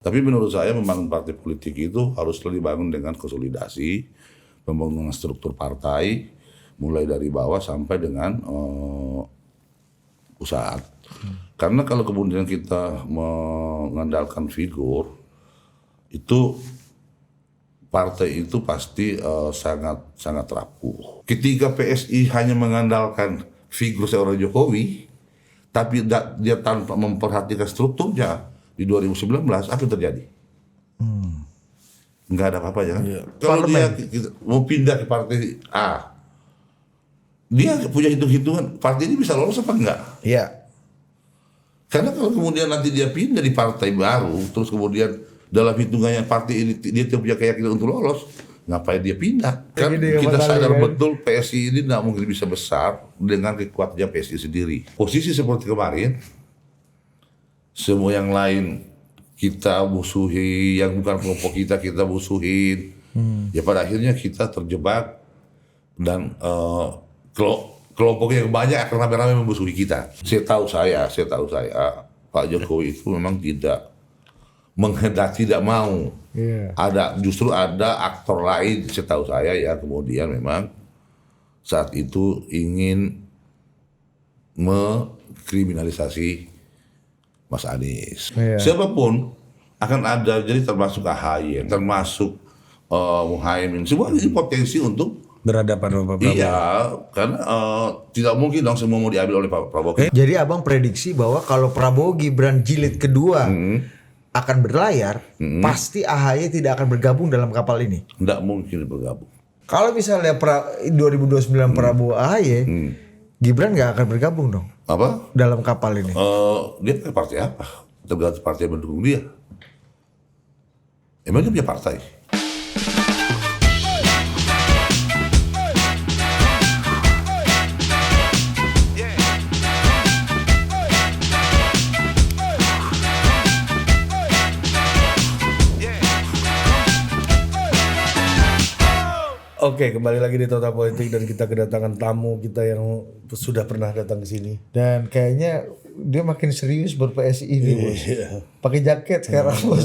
Tapi menurut saya membangun partai politik itu harus dibangun dengan konsolidasi, pembangunan struktur partai, mulai dari bawah sampai dengan pusat. Karena kalau kemudian kita mengandalkan figur, itu partai itu pasti sangat rapuh. Ketika PSI hanya mengandalkan figur seorang Jokowi, tapi dia tanpa memperhatikan strukturnya, di 2019 apa yang terjadi? Nggak ada apa-apa ya kan? Iya. Kalau dia mau pindah ke partai A, dia punya hitung-hitungan partai ini bisa lolos apa enggak? Iya. Karena kalau kemudian nanti dia pindah di partai baru, terus kemudian dalam hitungannya partai ini dia tidak punya keyakinan untuk lolos, ngapain dia pindah? Kan kita sadar betul PSI ini tidak mungkin bisa besar dengan kekuatannya PSI sendiri. Posisi seperti kemarin, semua yang lain kita musuhi, yang bukan kelompok kita musuhin. Ya pada akhirnya kita terjebak dan kelompok yang banyak akan rame-rame memusuhi kita. Setahu saya Pak Jokowi itu memang tidak menghendaki, tidak mau. Justru ada aktor lain setahu saya ya, kemudian memang saat itu ingin mengkriminalisasi Mas Anies. Siapapun akan ada, jadi termasuk AHY, termasuk Muhaimin, semua ini potensi untuk Berhadapan sama Pak Prabowo. Iya, karena tidak mungkin dong semua mau diambil oleh Pak Prabowo. Jadi abang prediksi bahwa kalau Prabowo Gibran jilid kedua akan berlayar, pasti AHY tidak akan bergabung dalam kapal ini. Tidak mungkin bergabung. Kalau misalnya 2029 Prabowo AHY, Gibran nggak akan bergabung dong Apa? dalam kapal ini. Dia punya partai apa? Tergantung partai yang mendukung dia. Emang dia punya partai? Oke, kembali lagi di Total Politik dan kita kedatangan tamu kita yang sudah pernah datang ke sini. Dan kayaknya dia makin serius ber-PSI ini, Bos. Pakai jaket sekarang, Bos.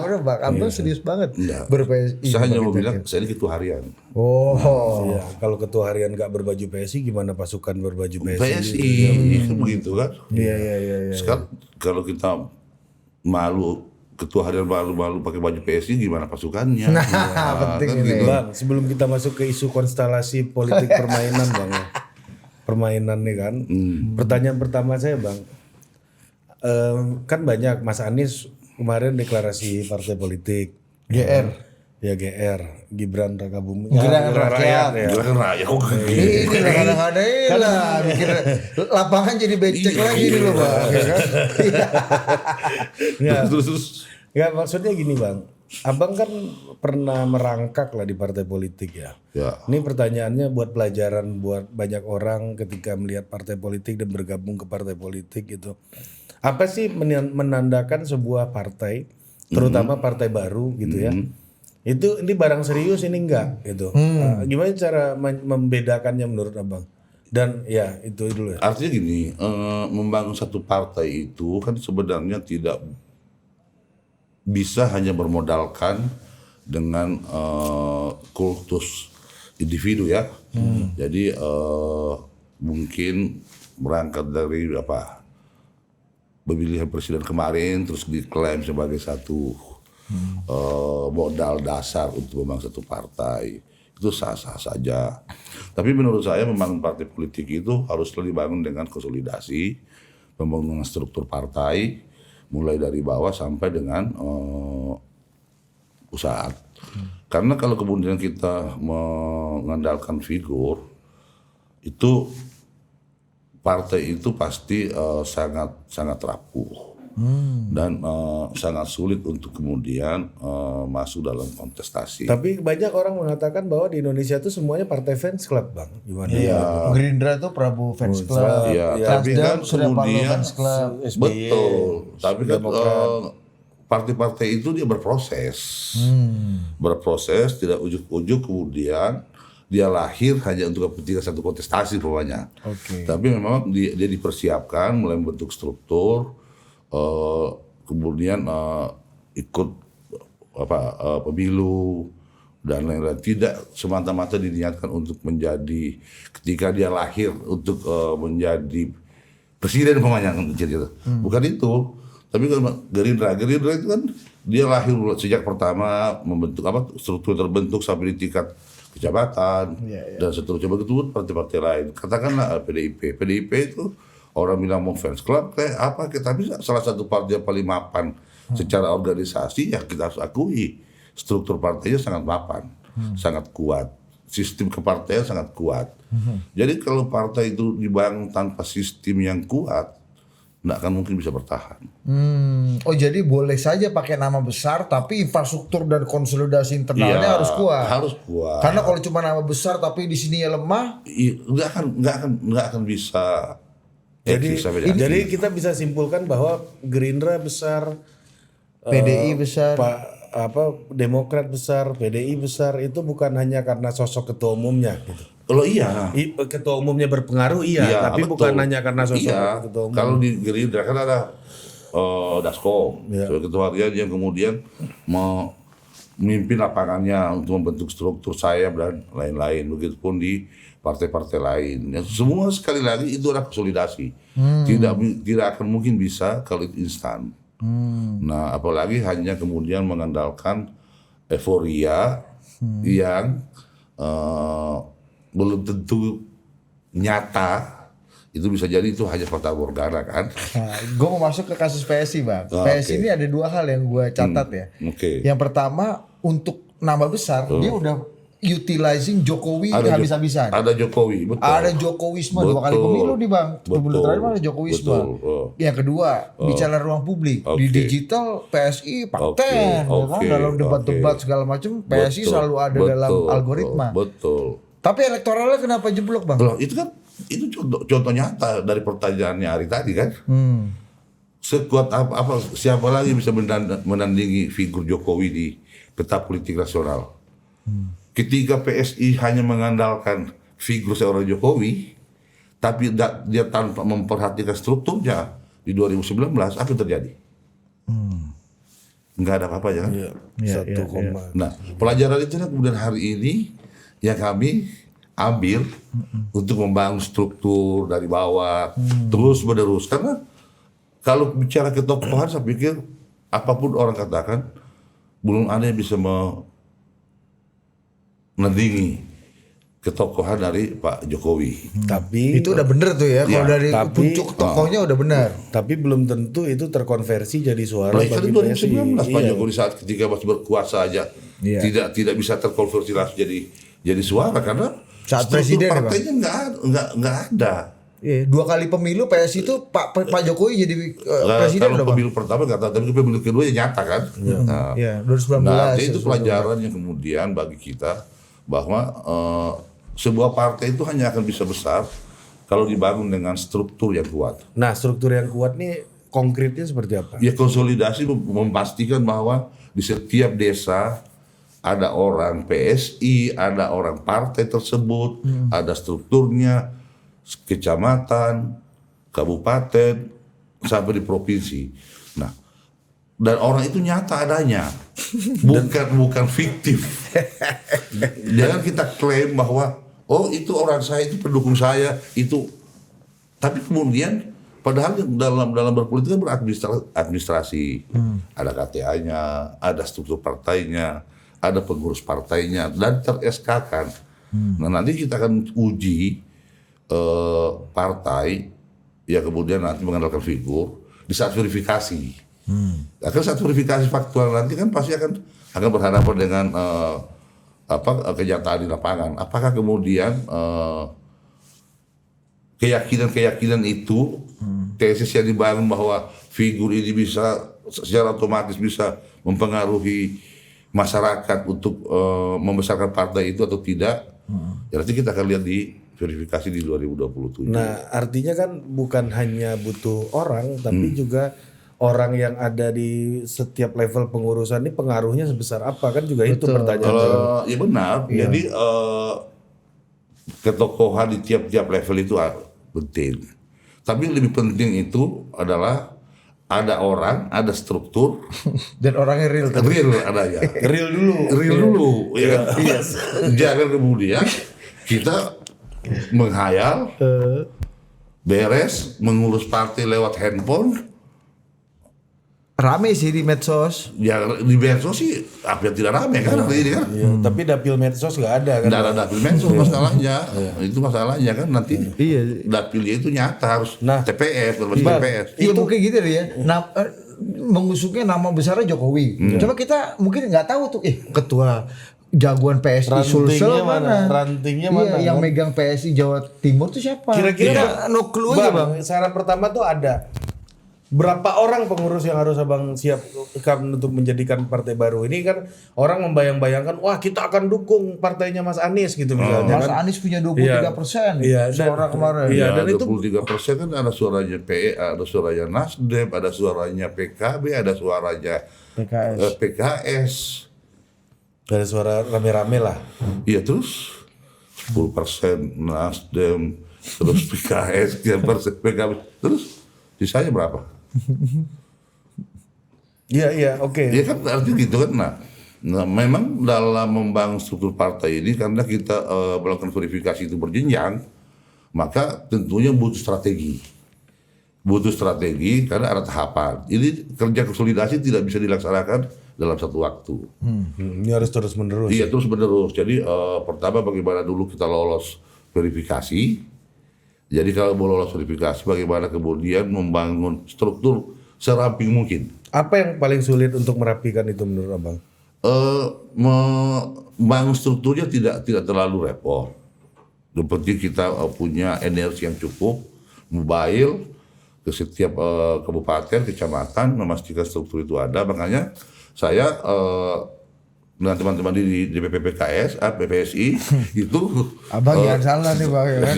Bener Bang, abang serius banget ber-PSI. Saya hanya mau bilang, saya ini ketua harian. Iya, kalau ketua harian nggak berbaju PSI, gimana pasukan berbaju PSI? PSI, begitu kan? Iya. Sekarang kalau kita malu, ketua harian malu pakai baju PSI, gimana pasukannya? Penting ini. Gitu. Bang, sebelum kita masuk ke isu konstelasi politik permainan, Bang. Permainan nih kan. Pertanyaan pertama saya, Bang. Kan banyak Mas Anies kemarin deklarasi partai politik. GR. Ya GR, Gibran Raka Buming. Gerakan Rakyat. Ya. Gerakan rakyat kok Ini kadang-kadang lah, bikin lapangan jadi becek lagi nih loh Bang. Ya. Terus. Ya maksudnya gini Bang, Abang kan pernah merangkak lah di partai politik ya. Ini pertanyaannya buat pelajaran buat banyak orang ketika melihat partai politik dan bergabung ke partai politik gitu. Apa sih menandakan sebuah partai, terutama partai baru gitu ya? Itu ini barang serius ini enggak gitu. Gimana cara membedakannya menurut Abang? Dan ya itu dulu ya. Artinya gini, membangun satu partai itu kan sebenarnya tidak bisa hanya bermodalkan dengan kultus individu ya. Jadi mungkin berangkat dari pemilihan presiden kemarin terus diklaim sebagai satu modal dasar untuk membangun satu partai. Itu sah-sah saja. Tapi menurut saya membangun partai politik itu harus dibangun dengan konsolidasi, pembangunan struktur partai, mulai dari bawah sampai dengan pusat. Karena kalau kemudian kita mengandalkan figur, itu partai itu pasti sangat rapuh dan sangat sulit untuk kemudian masuk dalam kontestasi. Tapi banyak orang mengatakan bahwa di Indonesia itu semuanya partai fans club Bang. Gimana? Iya. Gerindra tuh Prabowo fans club. Iya, tapi kan Surya Paloh kemudian fans club. betul. Tapi kan partai-partai itu dia berproses. Berproses tidak ujuk-ujuk kemudian dia lahir hanya untuk kepentingan satu kontestasi pokoknya. Tapi memang dia dipersiapkan mulai membentuk struktur, kemudian ikut pemilu dan lain-lain, tidak semata-mata diniatkan untuk menjadi ketika dia lahir untuk menjadi presiden gitu. Bukan itu. Tapi kan Gerindra itu kan dia lahir sejak pertama membentuk struktur terbentuk sampai di tingkat kecamatan dan seterusnya, begitu partai-partai lain. Katakanlah PDIP itu orang bilang mau fans club tapi salah satu partai yang paling mapan secara organisasi, ya kita harus akui struktur partainya sangat mapan, sangat kuat, sistem kepartaian sangat kuat. Jadi kalau partai itu dibangun tanpa sistem yang kuat, nggak akan mungkin bisa bertahan. Oh jadi boleh saja pakai nama besar, tapi infrastruktur dan konsolidasi internalnya harus kuat. Harus kuat. Karena kalau cuma nama besar tapi di sininya lemah, nggak akan bisa. Jadi kita bisa simpulkan bahwa Gerindra besar, PDI besar, Demokrat besar, PDI besar itu bukan hanya karena sosok ketua umumnya gitu. Kalau iya, ketua umumnya berpengaruh tapi betul. Bukan hanya karena sosok ketua umum. Kalau di Gerindra kan ada Dasko sebagai ketua harian yang kemudian memimpin lapangannya untuk membentuk struktur sayap dan lain-lain. Begitupun di partai-partai lain. Ya, semua sekali lagi itu adalah konsolidasi. Tidak akan mungkin bisa kalau itu instan. Nah, apalagi hanya kemudian mengandalkan euforia yang belum tentu nyata. Itu bisa jadi itu hanya fata morgana kan. Nah, gue mau masuk ke kasus PSI bang. PSI ini ada dua hal yang gue catat ya. Yang pertama, untuk nama besar dia udah utilizing Jokowi habis-habisan. Ada Jokowi, betul. Ada Jokowisme, 2 kali pemilu nih bang. Pemilu terakhir ada Jokowisme. Yang kedua, bicara ruang publik. Di digital PSI paten. Dalam debat-debat segala macam PSI selalu ada dalam algoritma. Betul. Tapi elektoralnya kenapa jeblok bang? Itu contoh nyata dari pertanyaannya hari tadi kan. Sekuat apa siapa lagi bisa menandingi figur Jokowi di peta politik nasional? Ketika PSI hanya mengandalkan figur seorang Jokowi, tapi dia tanpa memperhatikan strukturnya di 2019, apa yang terjadi? Nggak ada apa-apa ya kan? Nah, pelajaran itu kemudian hari ini yang kami ambil untuk membangun struktur dari bawah terus menerus. Karena kalau bicara ketokohan, saya pikir apapun orang katakan belum ada yang bisa menandingi ketokohan dari Pak Jokowi. Tapi itu udah bener tuh ya, kalau dari pucuk tokohnya udah benar. Tapi belum tentu itu terkonversi jadi suara bagi PSI. 2019 Pak Jokowi saat ketika masih berkuasa aja tidak bisa terkonversi langsung jadi suara karena saat presiden partainya nggak ada. 2 kali pemilu PSI itu Pak Jokowi jadi presiden. Kalau pemilu pertama nggak tahu, tapi pemilu kedua ya nyata kan. 2019. Nah, itu pelajaran yang kemudian bagi kita bahwa sebuah partai itu hanya akan bisa besar kalau dibangun dengan struktur yang kuat. Nah, struktur yang kuat nih konkretnya seperti apa? Ya konsolidasi memastikan bahwa di setiap desa ada orang PSI, ada orang partai tersebut, ada strukturnya, kecamatan, kabupaten, sampai di provinsi. Nah, dan orang itu nyata adanya, bukan fiktif. Jangan kita klaim bahwa itu orang saya, itu pendukung saya, itu. Tapi kemudian padahal dalam berpolitik kan beradministrasi, ada KTA-nya, ada struktur partainya, ada pengurus partainya, dan ter-SK-kan. Nah, nanti kita akan uji partai yang kemudian nanti mengandalkan figur di saat verifikasi. Akan saat verifikasi faktual nanti kan pasti akan berhadapan dengan kenyataan di lapangan. Apakah kemudian keyakinan itu tesis yang dibangun bahwa figur ini bisa secara otomatis bisa mempengaruhi masyarakat untuk membesarkan partai itu atau tidak? Ya nanti kita akan lihat di verifikasi di 2027. Nah, artinya kan bukan hanya butuh orang, tapi juga orang yang ada di setiap level pengurusan ini pengaruhnya sebesar apa, kan juga itu pertanyaan. Ya benar. Jadi ketokohan di tiap-tiap level itu penting. Tapi yang lebih penting itu adalah ada orang, ada struktur, Dan orangnya real. real adanya. Real dulu. Real dulu, ya kan? Jangan kemudian kita menghayal, beres, mengurus partai lewat handphone. Rame sih di medsos. Ya di medsos sih apa yang tidak rame kan hari ini kan. Iya, tapi dapil medsos nggak ada kan? Nggak ada dapil medsos masalahnya. Itu masalahnya kan nanti Iya. dapilnya itu nyata harus Nah. TPS, berbasis TPS. Iya mungkin gitu deh ya. Mengusungnya nama besarnya Jokowi. Cuma kita mungkin nggak tahu tuh, ketua jagoan PSI Rantingnya Sulsel mana? mana? Rantingnya Iya, mana, yang kan? megang PSI Jawa Timur tuh siapa? Kira-kira no clue aja bang. Syarat pertama tuh ada. Berapa orang pengurus yang harus abang siapkan untuk menjadikan partai baru? Ini kan orang membayang-bayangkan, wah kita akan dukung partainya Mas Anies gitu misalnya. Mas kan. Anies punya 23% Iya, suara kemarin. Iya, dan itu 23% kan ada suaranya PE, ada suaranya Nasdem, ada suaranya PKB, ada suaranya PKS. dari suara rame-rame lah. Iya terus 10% Nasdem, terus PKS 3% PKB, terus sisanya berapa? Iya, oke. Ya kan artinya gitu kan. Nah, memang dalam membangun struktur partai ini karena kita melakukan verifikasi itu berjenjang, maka tentunya butuh strategi. Butuh strategi karena ada tahapan. Ini kerja konsolidasi tidak bisa dilaksanakan dalam satu waktu. Ini harus terus menerus. Iya terus menerus. Jadi pertama bagaimana dulu kita lolos verifikasi. Jadi kalau mau lolos verifikasi, bagaimana kemudian membangun struktur seramping mungkin. Apa yang paling sulit untuk merapikan itu menurut abang? Membangun strukturnya tidak terlalu repot. Yang penting kita punya energi yang cukup, mobile ke setiap kabupaten, kecamatan, memastikan struktur itu ada. Makanya saya dengan teman-teman di DPP PKS, PPSI itu Abang jangan salah nih bang ya kan?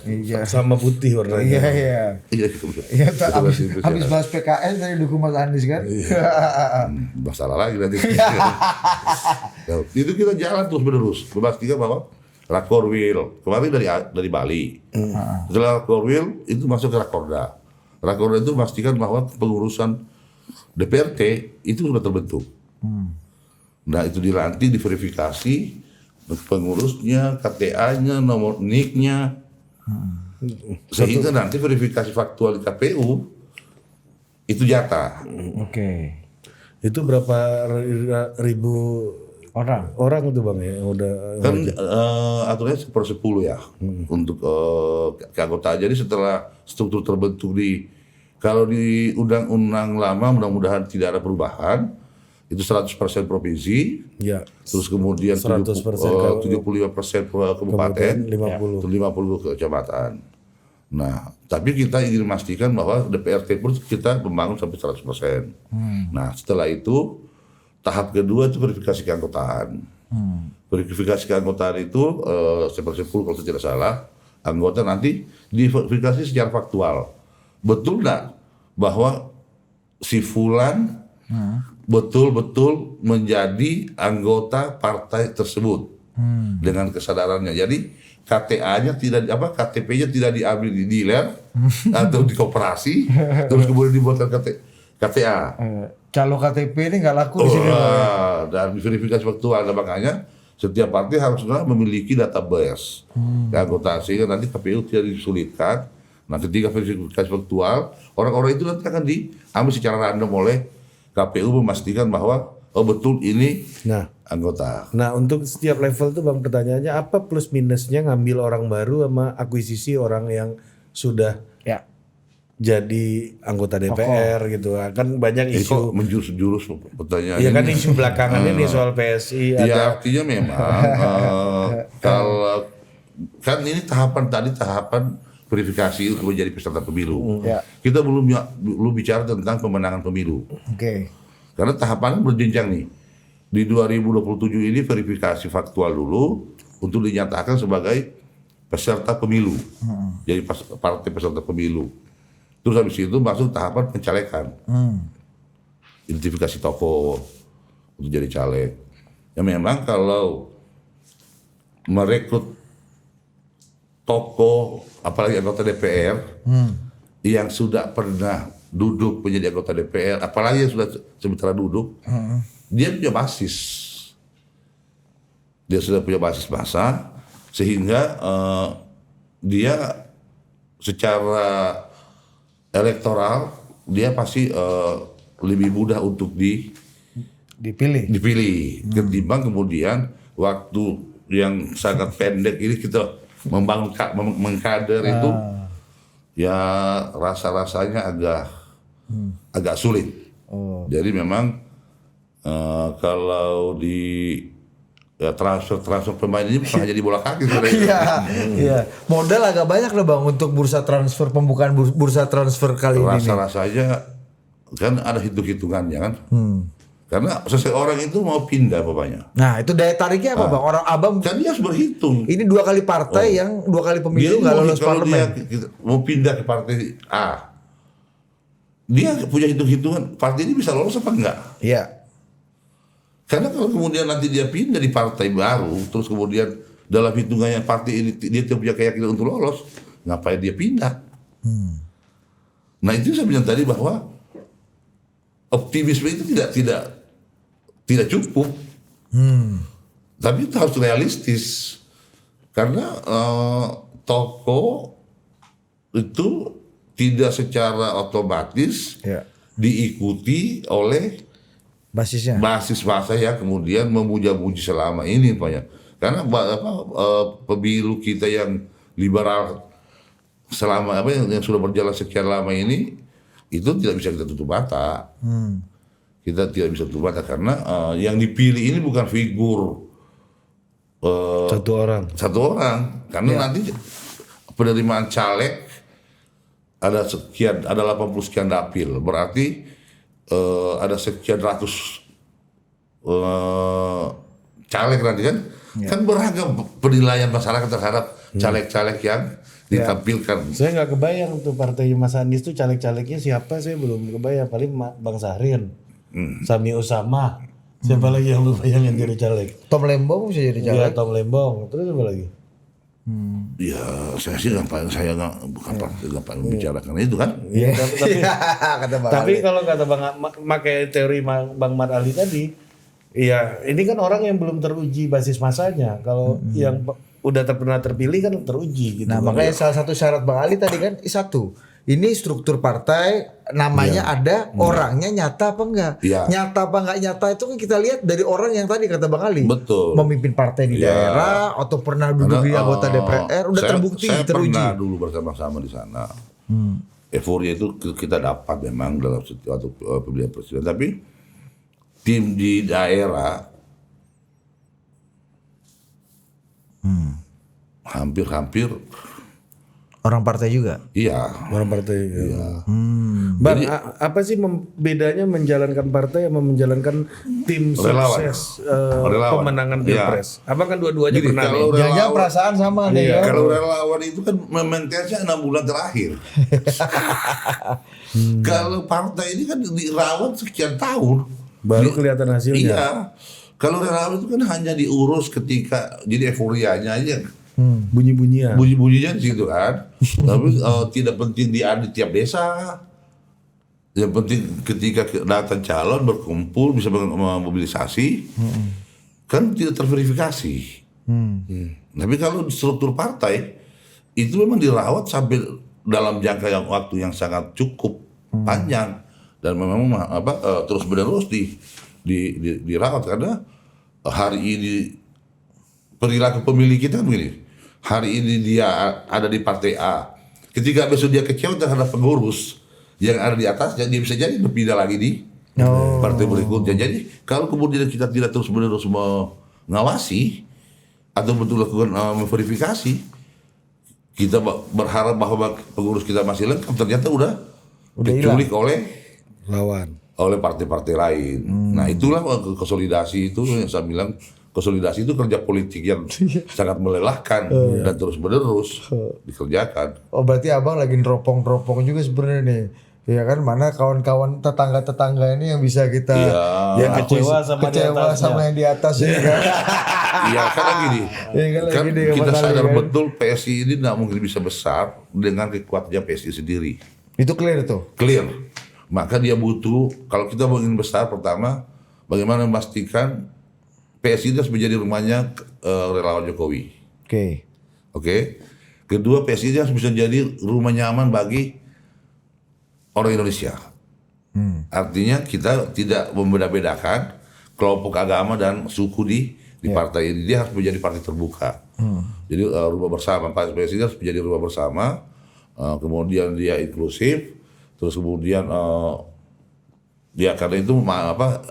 Iya. Sama putih warnanya. Iya. Iya, habis bahas PKS dari dukung Mas Anies kan? Masalah lagi nanti. Itu kita jalan terus menerus, memastikan bahwa Rakorwil kemarin dari Bali. Setelah Rakorwil itu masuk ke Rakorda. Rakorda itu memastikan bahwa pengurusan DPRT itu sudah terbentuk. Nah itu dilantik, diverifikasi pengurusnya, KTA-nya, nomor NIK-nya, sehingga nanti verifikasi faktual di KPU itu jatah. Oke. Itu berapa ribu orang itu bang ya yang udah Kan aturannya 1/10 ya untuk keanggotaan. Jadi setelah struktur terbentuk kalau di undang-undang lama mudah-mudahan tidak ada perubahan. Itu 100% provinsi, ya. terus kemudian 100% 75% kabupaten, 50 kecamatan. Nah, tapi kita ingin memastikan bahwa DPRT pun kita membangun sampai 100%. Nah, setelah itu tahap kedua itu verifikasi keanggotaan. Verifikasi keanggotaan itu 1/10 kalau saya tidak salah, anggota nanti diverifikasi secara faktual. Betul nggak bahwa si fulan betul-betul menjadi anggota partai tersebut dengan kesadarannya. Jadi KTA-nya KTP-nya tidak diambil di dealer atau di koperasi, terus kemudian dibuatkan KTA. Calo KTP ini nggak laku di sini. Dan verifikasi faktual. Nah, makanya setiap partai harusnya memiliki database keanggotaan sehingga nanti KPU tidak disulitkan. Nah, ketika verifikasi faktual, orang-orang itu nanti akan diambil secara random oleh KPU memastikan bahwa betul ini anggota. Nah untuk setiap level tuh bang pertanyaannya apa plus minusnya ngambil orang baru sama akuisisi orang yang sudah jadi anggota DPR gitu kan banyak isu menjurus pertanyaan. Iya kan isu belakangan ini soal PSI. Ya artinya memang kalau kan ini tahapan verifikasi untuk menjadi peserta pemilu. Kita belum bicara tentang pemenangan pemilu. Oke. Karena tahapannya berjenjang nih. Di 2027 ini verifikasi faktual dulu untuk dinyatakan sebagai peserta pemilu. Jadi partai peserta pemilu. Terus habis itu masuk tahapan pencalekan. Identifikasi tokoh untuk jadi caleg. Ya memang kalau merekrut tokoh apalagi anggota DPR yang sudah pernah duduk menjadi anggota DPR, apalagi yang sudah sementara duduk, dia punya basis. Dia sudah punya basis massa, sehingga dia secara elektoral dia pasti lebih mudah untuk dipilih ketimbang kemudian waktu yang sangat pendek ini kita membangun mengkader itu ya rasa-rasanya agak sulit. Jadi memang kalau di transfer pemain ini bukan hanya di bola kaki sebenarnya. Iya. Modal agak banyak loh Bang untuk bursa transfer, pembukaan bursa transfer kali ini. Rasa-rasanya kan ada hitung-hitungannya kan. Karena seseorang itu mau pindah bapaknya. Nah itu daya tariknya apa Bang? Orang abang kan dia harus berhitung. Ini 2 kali partai yang 2 kali pemilu nggak lolos parlemen. Dia mau pindah ke partai A, dia punya hitung-hitungan partai ini bisa lolos apa enggak? Iya. Karena kalau kemudian nanti dia pindah di partai baru, terus kemudian dalam hitungannya partai ini dia tidak punya keyakinan untuk lolos, ngapain dia pindah? Nah itu saya bilang tadi bahwa optimisme itu tidak cukup, tapi itu harus realistis. Karena tokoh itu tidak secara otomatis diikuti oleh basis massa yang kemudian memuja-muji selama ini Pak ya. Karena pemilu kita yang liberal selama yang sudah berjalan sekian lama ini itu tidak bisa kita tutup mata. Kita tidak bisa tutup mata karena yang dipilih ini bukan figur satu orang karena nanti penerimaan caleg ada 80 sekian dapil, berarti ada sekian ratus caleg nanti kan, kan beragam penilaian masyarakat terhadap caleg-caleg yang ditampilkan. Saya nggak kebayang tuh partainya Mas Anies tuh caleg-calegnya siapa, saya belum kebayang. Paling Bang Sahrin, Sami Usama, siapa lagi yang lu bayangin jadi caleg? Tom Lembong bisa jadi caleg. Iya Tom Lembong, terus apa lagi? Ya saya sih saya nggak membicarakan itu kan. Iya. Tapi kalau kata pakai teori Bang Mat Ali tadi, ya ini kan orang yang belum teruji basis masanya. Kalau yang udah pernah terpilih kan teruji gitu. Nah makanya salah satu syarat Bang Ali tadi kan satu, ini struktur partai namanya ada, orangnya nyata apa enggak? Nyata apa enggak nyata itu kan kita lihat dari orang yang tadi kata Bang Ali. Betul. Memimpin partai di daerah atau pernah duduk di anggota DPR udah terbukti teruji. Saya pernah dulu bersama-sama di sana. Euforia itu kita dapat memang dalam setiap pemilihan presiden, tapi tim di daerah hampir orang partai juga? Iya. Orang partai. Iya. Bang, apa sih bedanya menjalankan partai sama menjalankan tim sukses pemenangan Pilpres? Apa kan dua-duanya pernah nih? Jangan perasaan sama nih. Ya. Kalau relawan itu kan mementesnya 6 bulan terakhir. Kalau partai ini kan dirawat sekian tahun. Baru kelihatan hasilnya. Iya. Kalau relawan itu kan hanya diurus ketika jadi euforianya aja. Bunyi-bunyian di situ kan. Tapi tidak penting di tiap desa. Yang penting ketika datang calon berkumpul bisa memobilisasi, kan tidak terverifikasi. Tapi kalau di struktur partai itu memang dirawat sampai dalam jangka waktu yang sangat cukup panjang dan memang terus menerus dirawat karena hari ini perilaku pemilih kita begini. Hari ini dia ada di partai A. Ketika besok dia kecewa terhadap pengurus yang ada di atasnya, dia bisa jadi berpindah lagi di partai berikutnya. Jadi kalau kemudian kita tidak terus-menerus mengawasi atau betul lakukan memverifikasi, kita berharap bahwa pengurus kita masih lengkap, ternyata udah diculik oleh partai-partai lain. Nah itulah konsolidasi itu yang saya bilang. Konsolidasi itu kerja politik yang sangat melelahkan dan terus menerus dikerjakan. Oh berarti abang lagi neropong juga sebenarnya nih, ya kan? Mana kawan-kawan tetangga ini yang bisa kita yang kecewa sama yang di atas ini kan? Iya kan gini, kita sadar betul PSI ini tidak mungkin bisa besar dengan kekuatannya PSI sendiri. Itu clear tuh. Clear. Maka dia butuh, kalau kita mau ingin besar, pertama bagaimana memastikan PSI itu harus menjadi rumahnya relawan Jokowi. Oke. Kedua, PSI itu harus bisa jadi rumah nyaman bagi orang Indonesia. Artinya kita tidak membeda-bedakan kelompok agama dan suku di partai ini. Dia harus menjadi partai terbuka. Jadi rumah bersama, PSI harus menjadi rumah bersama. Kemudian dia inklusif, terus kemudian karena itu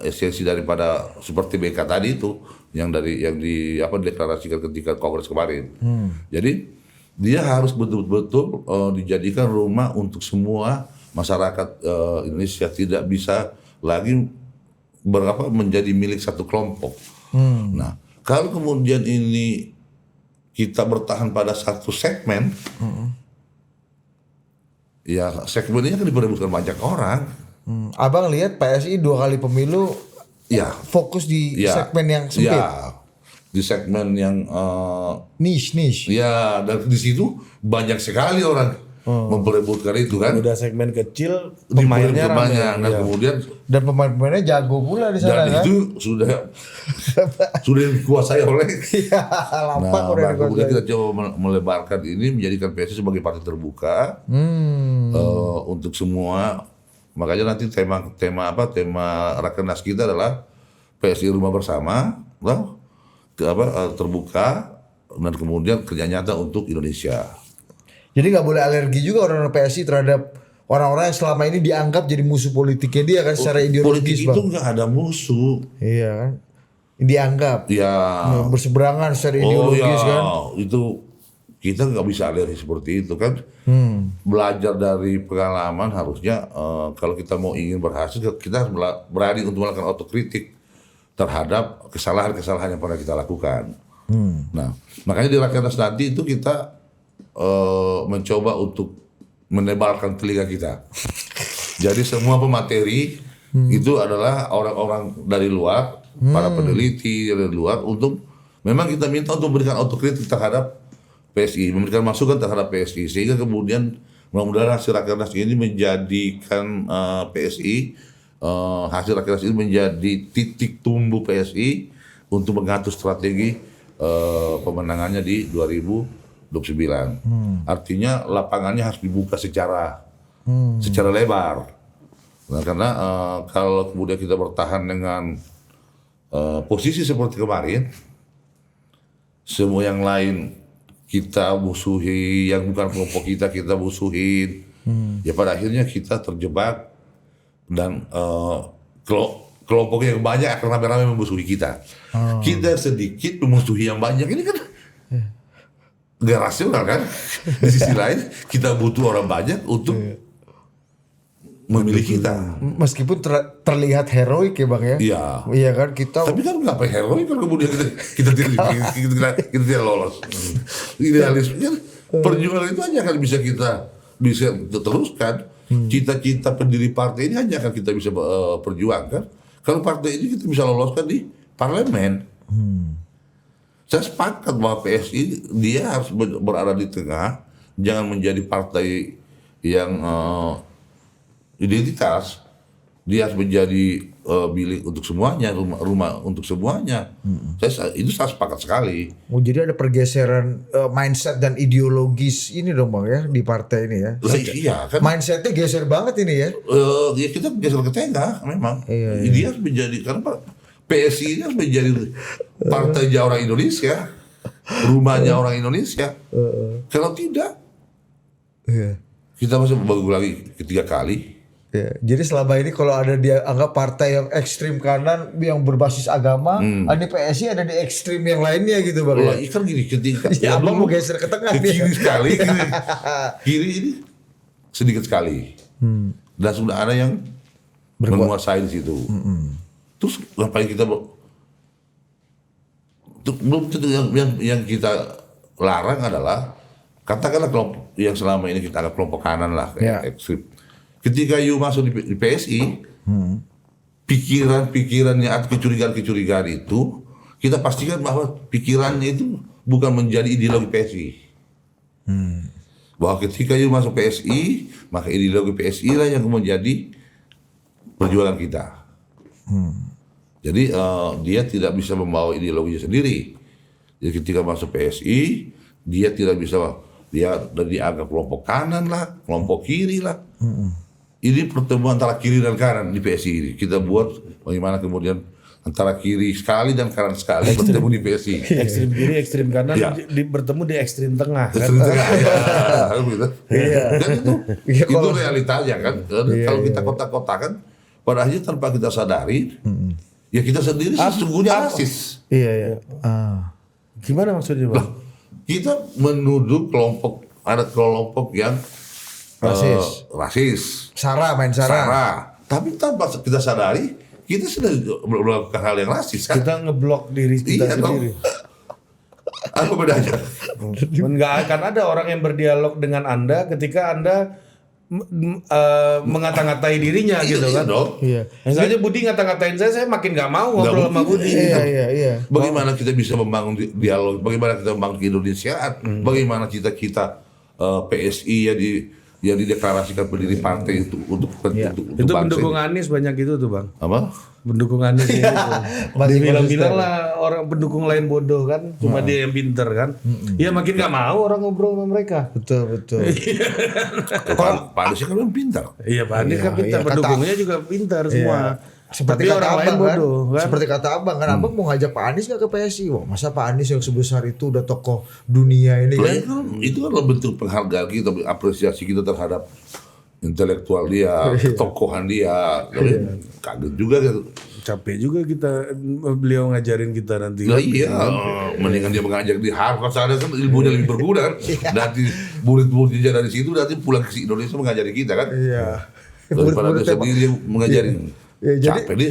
esensi daripada seperti BK tadi itu yang dideklarasikan ketika Kongres kemarin. Jadi dia harus betul-betul dijadikan rumah untuk semua masyarakat Indonesia, tidak bisa lagi menjadi milik satu kelompok. Nah, kalau kemudian ini kita bertahan pada satu segmen, ya segmen ini kan diperebutkan banyak orang. Abang lihat PSI 2 kali pemilu fokus di segmen yang sempit. Ya, di segmen yang niche. Ya, dan di situ banyak sekali orang memperebutkan itu kan. Udah segmen kecil, pemainnya banyak. Nah, kemudian dan pemain-pemainnya jago pula di sana dan kan. itu sudah dikuasai oleh. Kemudian kita coba melebarkan ini, menjadikan PSI sebagai partai terbuka untuk semua. Makanya nanti tema Rakernas kita adalah PSI rumah bersama, terbuka, dan kemudian kerja nyata untuk Indonesia. Jadi nggak boleh alergi juga orang-orang PSI terhadap orang-orang yang selama ini dianggap jadi musuh politiknya dia kan secara ideologis. Politik itu nggak ada musuh. Iya kan. Dianggap. Ya. Berseberangan secara ideologis kan. Itu kita nggak bisa alergi seperti itu kan. Belajar dari pengalaman harusnya kalau kita mau ingin berhasil kita harus berani untuk melakukan otokritik terhadap kesalahan-kesalahan yang pernah kita lakukan. Nah, makanya di Rakernas nanti itu kita mencoba untuk menebalkan telinga kita. Jadi semua pemateri itu adalah orang-orang dari luar, para peneliti dari luar, untuk memang kita minta untuk memberikan otokritik terhadap PSI, memberikan masukan terhadap PSI, sehingga kemudian mudah-mudahan hasil Rakernas ini menjadikan hasil Rakernas ini menjadi titik tumbuh PSI untuk mengatur strategi pemenangannya di 2029. Artinya lapangannya harus dibuka secara lebar. Nah, karena kalau kemudian kita bertahan dengan posisi seperti kemarin, semua yang lain kita musuhi, yang bukan kelompok kita musuhin, ya pada akhirnya kita terjebak dan kelompok yang banyak akan rame-rame memusuhi kita. Kita sedikit memusuhi yang banyak, ini kan gak rasional kan. Di sisi lain kita butuh orang banyak untuk memilih kita. Meskipun terlihat heroik ya Bang ya. Iya kan kita. Tapi kan nggak heroik kalau kemudian kita tidak lolos. Idealisme kan perjuangan itu hanya akan bisa kita teruskan. Cita-cita pendiri partai ini hanya akan kita bisa perjuangkan kalau partai ini kita bisa loloskan di parlemen. Saya sepakat bahwa PSI dia harus berada di tengah, jangan menjadi partai yang identitas. Dia harus menjadi bilik untuk semuanya, rumah untuk semuanya. Saya sepakat sekali. Oh, jadi ada pergeseran mindset dan ideologis ini dong Bang ya di partai ini ya. Iya kan. Mindsetnya geser banget ini ya. Ya kita geser ke tengah memang. Dia harus menjadi, karena PSI ini harus menjadi partainya orang Indonesia, rumahnya orang Indonesia. Kalau tidak, kita masih bagus lagi ketiga kali. Jadi selama ini kalau ada dia anggap partai yang ekstrim kanan yang berbasis agama, ada PSI ada di ekstrim yang lainnya gitu Bang. Kan gini, ketika Abang mau geser ke tengah ke kiri sekali, kiri ini sedikit sekali, dan sudah ada yang menguasai di situ. Terus ngapain kita belum tentu yang kita larang adalah katakanlah kelompok yang selama ini kita anggap kelompok kanan lah kayak ekstrim. Ketika you masuk di PSI, pikiran-pikirannya atau kecurigaan-kecurigaan itu kita pastikan bahwa pikirannya itu bukan menjadi ideologi PSI. bahwa ketika you masuk PSI, maka ideologi PSI lah yang menjadi perjuangan kita. Jadi dia tidak bisa membawa ideologinya sendiri. Jadi ketika masuk PSI, dia tidak bisa, dia dianggap kelompok kanan lah, kelompok kiri lah. Ini pertemuan antara kiri dan kanan di PSI ini. Kita buat bagaimana kemudian antara kiri sekali dan kanan sekali bertemu di PSI. Ekstrim kiri, ekstrim kanan bertemu di ekstrim tengah. Ekstrim tengah, ya, gitu. Dan itu realitanya kan. Kalau kita kotak-kotakan, pada akhirnya tanpa kita sadari, ya kita sendiri sesungguhnya rasis. Iya. Gimana maksudnya, Bang? Kita menuduh ada kelompok yang rasis. Main Sara. Tapi tanpa kita sadari, kita sudah melakukan hal yang rasis kan? Kita ngeblok diri kita sendiri. Apa bedanya? Nggak akan ada orang yang berdialog dengan Anda ketika Anda mengata-ngatai dirinya gitu kan? Iya. Misalnya Budi ngata-ngatain saya makin nggak mau ngobrol sama Budi. Iya. Bagaimana kita bisa membangun dialog? Bagaimana kita membangun keindonesiaan? Bagaimana cita-cita PSI yang dideklarasikan berdiri partai itu untuk itu pendukung Anies banyak gitu tuh, Bang. Apa? Pendukung Anies itu. Dibilang-bilang lah orang pendukung lain bodoh kan, cuma dia yang pinter kan. Ya makin nggak mau orang ngobrol sama mereka. Betul. Pak Anies kan memang pintar. Iya, Pak Anies kan pintar, pendukungnya juga pintar semua. Seperti tapi kata orang lain Abang bodoh kan. Seperti kata Abang kan, Abang mau ngajak Pak Anies nggak ke PSI? Wah, masa Pak Anies yang sebesar itu udah tokoh dunia ini kan? Itu kan bentuk penghargaan kita, apresiasi kita terhadap intelektual dia, ketokohan dia. Kaget juga gitu. Capek juga kita beliau ngajarin kita nanti. Nah, iya, mendingan dia mengajar di Harvard sana kan ilmunya lebih berguna kan. Nanti murid-muridnya dari situ nanti pulang ke Indonesia mengajari kita kan. Iya. Daripada dia sendiri yang mengajarin. Capek dia.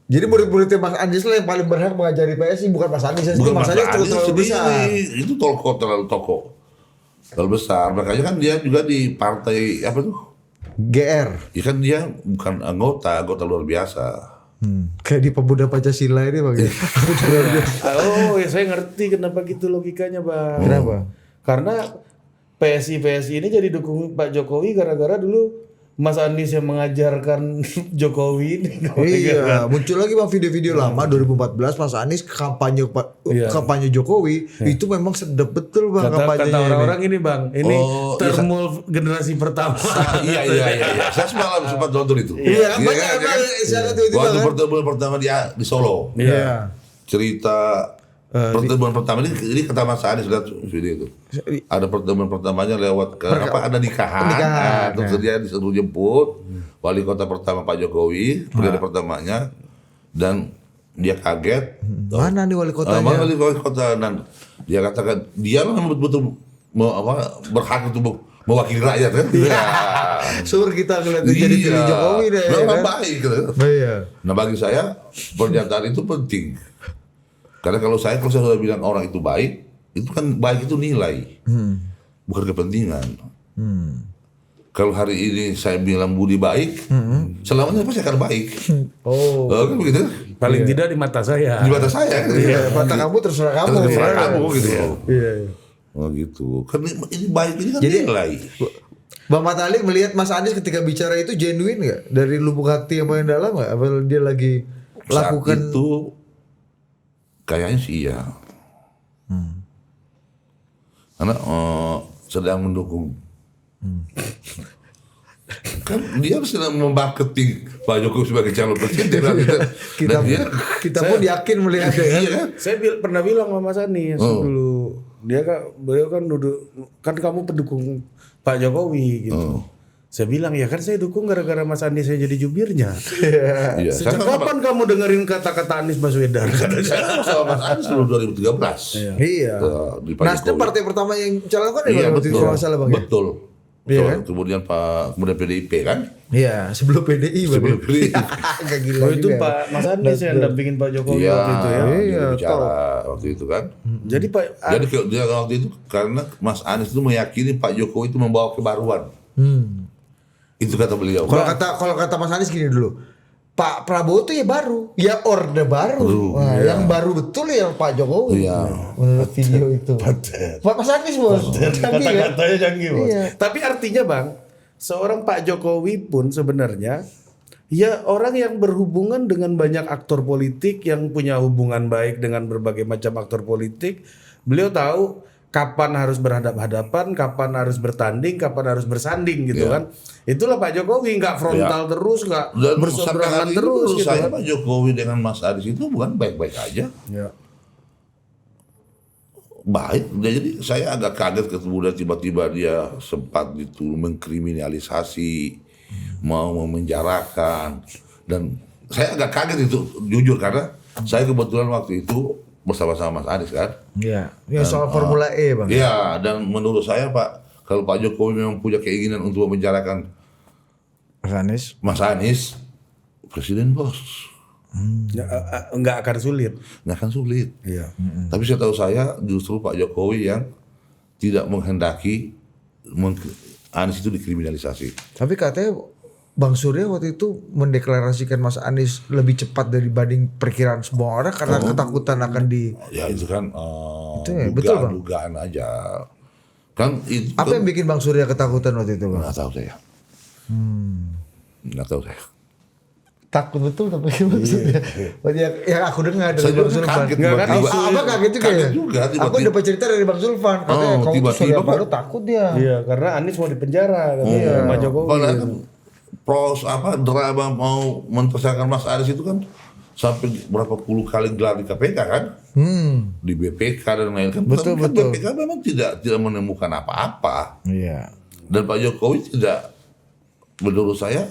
Jadi murid-muridnya Mas Anies lah yang paling berhak mengajari PSI, bukan Mas Anies. Bukan Mas Anies terlalu besar. Itu terlalu besar. Makanya kan dia juga di partai apa tuh? GR. Ya kan dia bukan anggota luar biasa. Kayak di pemuda Pancasila ini Bang. Oh ya, saya ngerti kenapa gitu logikanya, Bang. Kenapa? Karena PSI ini jadi dukung Pak Jokowi gara-gara dulu Mas Anies yang mengajarkan Jokowi ini. Iya, muncul lagi Bang video-video lama 2014 Mas Anies kampanye Jokowi itu memang sedap betul Bang kampanyenya. Kata orang-orang ini Bang, ini termul generasi pertama. Iya. Saya sempat nonton itu. Iya, banyak itu waktu pertemuan pertama di Solo. Iya. Cerita pertemuan pertama ini kata Mas Anies lihat video itu. Ada pertemuan pertamanya lewat ada nikahan. Terus dia disuruh jemput wali kota pertama Pak Jokowi, periode pertamanya, dan dia kaget. Mana nih wali kotanya? Mana wali kota? Dan dia katakan dia memang betul-betul berhak untuk mewakili rakyat kan? Sur kita ngeliat jadi pilih Jokowi deh. Memang baik gitu. Iya. Nah bagi saya pernyataan itu penting. Karena kalau saya sudah bilang orang itu baik, itu kan baik itu nilai, bukan kepentingan. Kalau hari ini saya bilang Budi baik, selamanya pasti akan baik. Kan begitu? Paling tidak di mata saya. Di mata saya. Iya, mata kamu terserah kamu. Terserah kamu gitu. Iya. Oh gitu. Kan ini baik ini kan Jadi, nilai. Bang Matali melihat Mas Anies ketika bicara itu genuine nggak? Dari lubuk hati yang paling dalam nggak? Apa dia lagi lakukan saat itu? Kayaknya sih iya. Karena sedang mendukung. Kan dia sedang memmarketing Pak Jokowi sebagai calon presiden. kita pun yakin melihatnya kan. Iya kan? Saya pernah bilang sama Mas Anies dulu, beliau kan duduk, kan kamu pendukung Pak Jokowi gitu. Saya bilang ya kan saya dukung gara-gara Mas Anies saya jadi jubirnya. Iya. Sejak kapan kamu dengerin kata-kata Anies Baswedan? Saya sama Mas Anies dulu 2013. Iya. Nasdem partai pertama yang calonkan ya waktu itu kalau nggak salah Bang. Betul. Iya kan? Kemudian PDIP kan? Iya, sebelum PDI Bang. Sebelum PDI. Agak gila Oh itu juga. Pak Mas Anies yang dampingin Pak Jokowi waktu itu ya. Iya, bicara waktu itu kan. Jadi dia waktu itu karena Mas Anies itu meyakini Pak Jokowi itu membawa kebaruan. Itu kata beliau. Kalau kata Mas Anies gini dulu. Pak Prabowo tuh ya baru, ya orde baru. Nah, yang baru betul ya Pak Jokowi. Menurut video itu. Pak Mas Anies bos. Kata-katanya canggih bos. Iya. Tapi artinya bang, seorang Pak Jokowi pun sebenarnya ya orang yang berhubungan dengan banyak aktor politik, yang punya hubungan baik dengan berbagai macam aktor politik. Beliau tahu kapan harus berhadap-hadapan, kapan harus bertanding, kapan harus bersanding gitu kan. Itulah Pak Jokowi, nggak frontal terus, nggak berseberangan terus gitu saya kan. Pak Jokowi dengan Mas Anies itu bukan baik-baik aja. Ya. Baik, jadi saya agak kaget kemudian tiba-tiba dia sempat itu mengkriminalisasi, mau memenjarakan, dan saya agak kaget itu jujur karena saya kebetulan waktu itu bersama-sama Mas Anies kan. Iya. Ya soal Formula E bang. Iya, dan menurut saya Pak, kalau Pak Jokowi memang punya keinginan untuk memenjarakan Mas Anies, presiden bos. Nggak akan sulit. Nggak akan sulit. Iya. Tapi setahu saya justru Pak Jokowi yang tidak menghendaki Anies itu dikriminalisasi. Tapi katanya Bang Surya waktu itu mendeklarasikan Mas Anies lebih cepat dibanding perkiraan semua orang karena ketakutan akan di. Ya itu kan Itu ya, betul, Bang? dugaan aja. Kan itu. Apa yang bikin Bang Surya ketakutan waktu itu Bang? Nggak tahu saya. Nggak tahu saya. Takut betul tapi maksudnya. Yang aku dengar dari Saya Bang juga Zulfan. kaget Nggak kan? tiba-tiba. Abang kaget juga ya? Kaget juga, Aku tiba-tiba. dapat cerita dari Bang Zulfan. Katanya kamu tuh tiba-tiba Surya kok. Paloh takut dia. Iya, karena Anies mau dipenjara katanya Pak Jokowi. Padahal kan drama mau mentersangkakan Mas Anies itu kan sampai berapa puluh kali gelar di KPK kan, di BPK dan lain kan. Betul, Tapi kan betul. BPK memang tidak menemukan apa-apa, Iya. dan Pak Jokowi tidak, menurut saya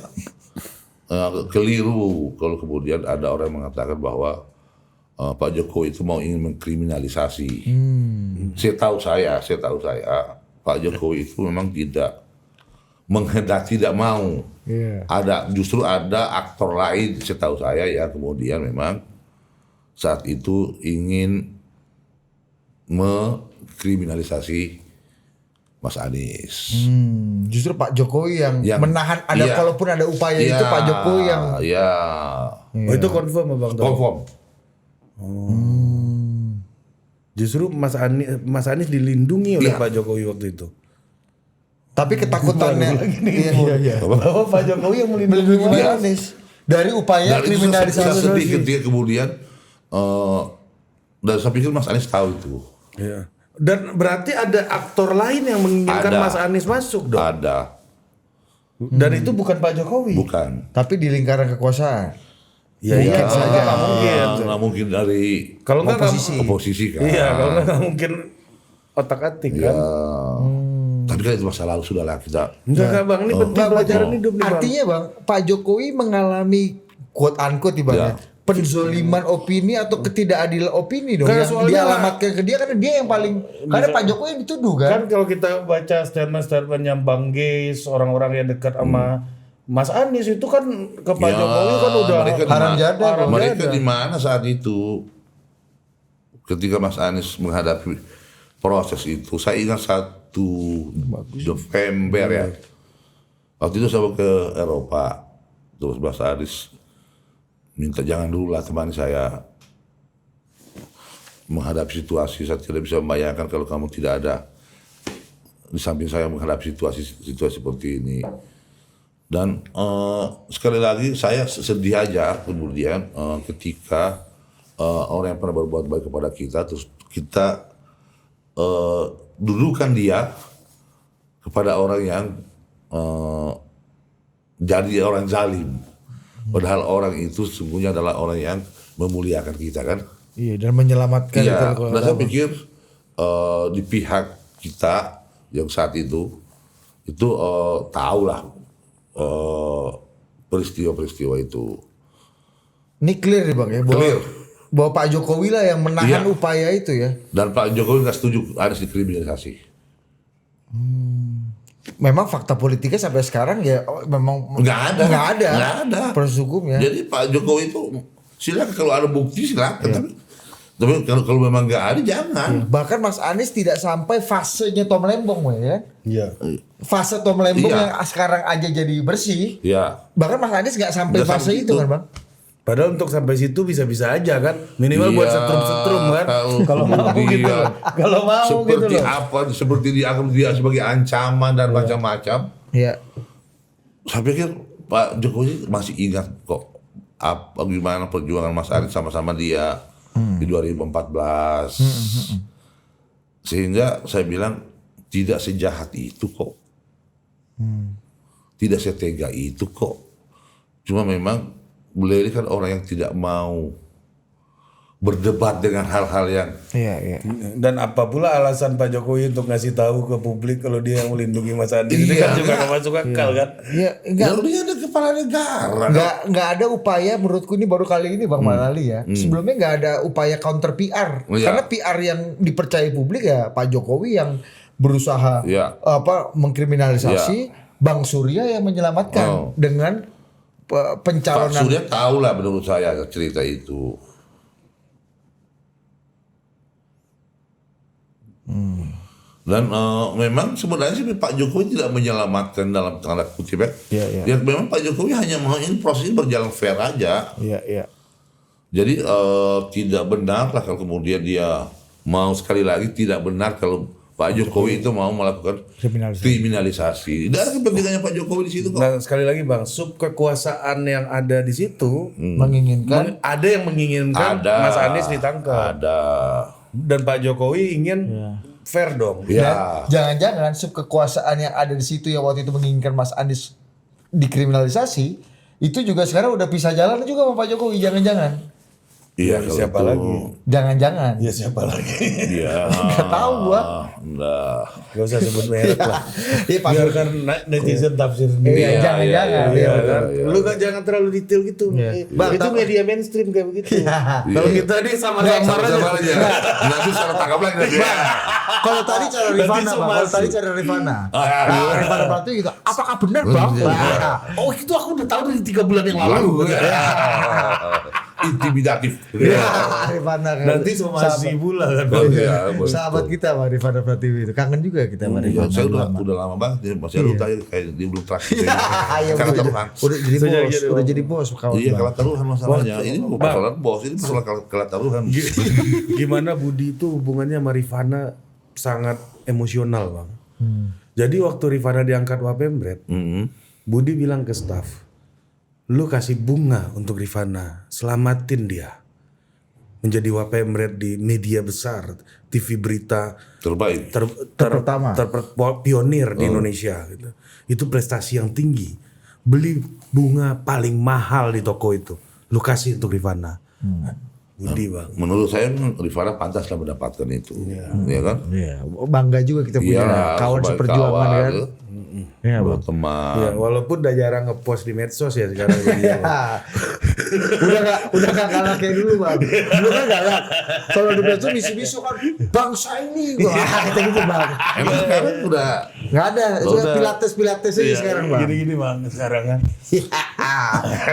keliru kalau kemudian ada orang yang mengatakan bahwa Pak Jokowi itu mau ingin mengkriminalisasi. Setahu saya Pak Jokowi itu memang tidak menghendaki, tidak mau. Justru ada aktor lain setahu saya ya kemudian memang saat itu ingin mengkriminalisasi Mas Anies. Justru Pak Jokowi yang menahan iya. kalaupun ada upaya itu Pak Jokowi yang. Iya. Oh itu confirm Bang? Confirm. Justru Mas Anies dilindungi oleh Pak Jokowi waktu itu. Tapi ketakutannya. Iya. Bahwa Pak Jokowi yang Melindungi Mas Anies dari upaya Dan itu kriminalisasi. sedih ketika kemudian dan saya pikir Mas Anies tahu itu. Iya. Dan berarti ada aktor lain yang menginginkan Ada. Mas Anies masuk dong. Ada. Dan itu bukan Pak Jokowi. Bukan. Tapi di lingkaran kekuasaan. Iya saja nggak mungkin. Nggak mungkin dari Kalau nggak oposisi kan. Iya, kalau nggak mungkin otak-atik Ya. kan. Tapi kan itu masa lalu sudah lah kita. Enggak Bang, ini penting pelajaran hidup nih Bang. Artinya Bang, Pak Jokowi mengalami quote unquote ibaratnya penzoliman opini atau ketidakadilan opini dong Karena yang soalnya- dialamatkan ke dia karena dia yang paling karena Pak Jokowi yang dituduh kan. Kan kalau kita baca statement-statementnya Bang Geis, orang-orang yang dekat sama Mas Anies itu kan ke Pak Jokowi kan udah mereka di haram mana- jadah, haram Mereka jadah. di mana saat itu? Ketika Mas Anies menghadapi proses itu, saya ingat 1 November ya. Waktu itu saya ke Eropa, terus Mas Anies minta jangan dulu lah temani saya menghadapi situasi. Saya tidak bisa membayangkan kalau kamu tidak ada di samping saya menghadapi situasi seperti ini. Dan sekali lagi saya sedih aja kemudian ketika orang yang pernah berbuat baik kepada kita terus kita dudukan dia kepada orang yang jadi orang zalim. Padahal orang itu sesungguhnya adalah orang yang memuliakan kita kan. Iya dan menyelamatkan Iya, itu. dan saya pikir di pihak kita yang saat itu tahulah peristiwa-peristiwa itu. Ini clear nih Bang ya bahwa, Clear. bahwa Pak Jokowi lah yang menahan Iya. upaya itu ya. Dan Pak Jokowi nggak setuju harus dikriminalisasi. Memang fakta politiknya sampai sekarang ya memang Nggak ada. Nggak ada. Nggak ada. Proses hukumnya. Jadi Pak Jokowi itu silakan kalau ada bukti silakan. Tapi kalau memang nggak ada jangan. Bahkan Mas Anies tidak sampai fasenya Tom Lembong ya. Iya. Fase Tom Lembong Iya. yang sekarang aja jadi bersih. Ya. Bahkan Mas Anies nggak sampai Nggak fase sampai itu itu. kan Bang. Padahal untuk sampai situ bisa-bisa aja kan, minimal buat setrum-setrum kan. Kalau mau gitu loh. Kalau mau gitu seperti loh. apa, seperti dianggap dia sebagai ancaman dan macam-macam. Iya. Saya pikir Pak Jokowi masih ingat kok apa gimana perjuangan Mas Anies sama-sama dia di 2014. Sehingga saya bilang tidak sejahat itu kok. Tidak setega itu kok. Cuma memang beliau ini kan orang yang tidak mau berdebat dengan hal-hal yang Iya. Dan apa pula alasan Pak Jokowi untuk ngasih tahu ke publik kalau dia yang melindungi Mas Anies itu kan juga nggak masuk akal kan? Iya, lalu dia ada kepala negara. nggak ada upaya, menurutku ini baru kali ini Bang Marali ya. Sebelumnya nggak ada upaya counter PR. Iya. Karena PR yang dipercaya publik ya Pak Jokowi yang berusaha mengkriminalisasi, Bang Surya yang menyelamatkan dengan pencalonan. Pak Surya tahu lah menurut saya cerita itu. Dan memang sebenarnya sih Pak Jokowi tidak menyelamatkan dalam tanda kutip ya. Iya. Ya memang Pak Jokowi hanya mau ini proses ini berjalan fair aja. Iya. Jadi tidak benar lah kalau kemudian dia mau, sekali lagi tidak benar kalau Pak Jokowi itu mau melakukan kriminalisasi. Tidak ada kepentingannya Pak Jokowi di situ kok. Nah sekali lagi Bang, sub kekuasaan yang ada di situ Menginginkan ada yang menginginkan Mas Anies ditangkap. Ada. Dan Pak Jokowi ingin fair dong. Ya. jangan-jangan sub kekuasaan yang ada di situ yang waktu itu menginginkan Mas Anies dikriminalisasi itu juga sekarang udah pisah jalan juga sama Pak Jokowi, jangan-jangan. Iya, Siapa itu. lagi? Jangan-jangan. Ya siapa lagi? Iya. Nggak tahu gua. Enggak. Gak usah sebut merek lah. Iya, Pak. Biarkan netizen tafsir sendiri. Iya, jangan-jangan. Iya, Iya, kan? iya. Lu kan jangan terlalu detail gitu. Bang, Itu tapi- media mainstream kayak begitu. Iya. Kalau kita nih sama-sama Sama aja. aja. Nanti salah tangkap lagi nanti. Kalau tadi cara Rifana, Bang. Kalau tadi cara Rifana. Rifana Pratiwi gitu. Apakah benar, Bang? Oh itu aku udah tahu dari 3 bulan yang lalu. Intimidatif. Rifana kan. Nanti somasi pula kan. Iya, betul. Sahabat kita Bang Rifana Pratiwi itu. Kangen juga kita sama Iya, Rifana. saya udah lama banget dia masih lupa kayak dia belum terakhir. Iya, Karena udah taruhan. jadi bos, udah jadi bos kawan. Iya, Bang. kalah taruhan masalahnya. Ini bukan persoalan bos, ini persoalan kalah taruhan. Gimana Budi itu hubungannya sama Rifana sangat emosional Bang. Jadi waktu Rifana diangkat Wapemret, Budi bilang ke staf, lu kasih bunga untuk Rifana, selamatin dia. Menjadi Wapemret di media besar, TV berita Terbaik. Terpertama. pionir di Indonesia gitu. Itu prestasi yang tinggi. Beli bunga paling mahal di toko itu, lu kasih untuk Rifana. Budi Bang. Menurut saya Rifana pantas lah mendapatkan itu. Iya kan? Iya, bangga juga kita punya kawan sebagai seperjuangan kawan, kan. Iya, Bang. teman. Ya, walaupun udah jarang ngepost di medsos ya sekarang. Dia, Bang. udah gak galak kayak dulu Bang. Dulu kan galak. Kalau di medsos bisu-bisu kan bangsa ini gua kata gitu Bang. Emang sekarang udah Nggak ada, Udah. pilates aja sekarang Bang. Gini-gini Bang sekarang kan.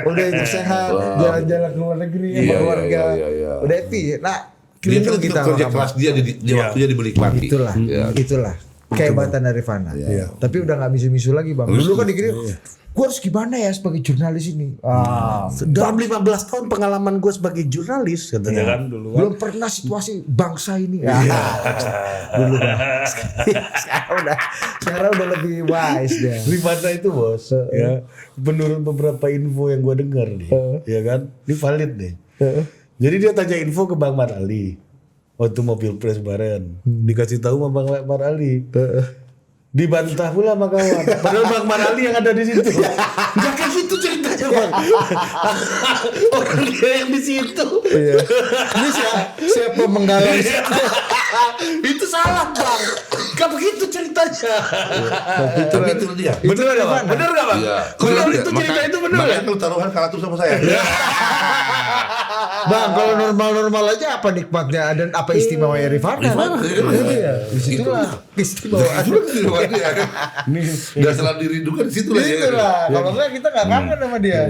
Udah hidup sehat, jalan-jalan ke luar negeri sama Iya, keluarga. iya. Udah happy. Nah, dia keliling kan kita kerja sama keras dia di waktunya dinikmati. Itulah, Ya. itulah kehebatan dari Rifana. Tapi udah nggak misu-misu lagi Bang. Dulu kan dikirim, gue harus gimana ya sebagai jurnalis ini? Dalam 15 tahun pengalaman gue sebagai jurnalis katanya kan dulu. Belum pernah situasi bangsa ini. Dulu Bang. Sekarang udah lebih wise dia. Rifana itu bos, ya menurut beberapa info yang gue dengar nih, ya kan, ini valid nih. Jadi dia tanya info ke Bang Marali waktu mau pilpres kemarin, dikasih tahu sama Bang Marali, dibantah pula sama kawan. Padahal Bang Marali yang ada di situ. Gak kayak gitu ceritanya Bang. Orang dia yang di situ. Ini siapa menggalang? Itu salah Bang. Gak begitu ceritanya. Tapi itu dia. Bener gak Bang? Bener gak Bang? Iya. Kalau itu cerita itu bener Makanya gak? kalau taruhan kalah terus sama saya. Bang, kalau normal-normal aja apa nikmatnya dan apa istimewanya Rifana? Rifana, iya. Disitulah istimewaan. Gak selalu dirindukan di situ lah. ya. Itulah. Kalau enggak kita nggak kangen sama dia.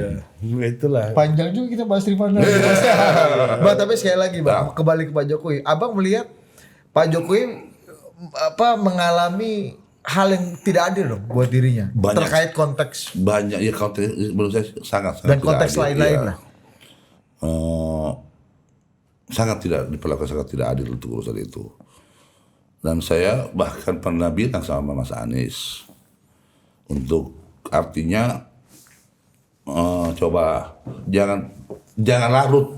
Itulah. Panjang juga kita bahas Rifana. Bang, tapi sekali lagi Bang, kembali ke Pak Jokowi. Abang melihat Pak Jokowi mengalami hal yang tidak adil dong buat dirinya. Banyak. Terkait konteks Banyak ya konteks menurut saya sangat dan tidak konteks adil, lain-lain iya. lah. sangat tidak adil untuk urusan itu. Dan saya bahkan pernah bilang sama Mas Anies untuk artinya coba jangan larut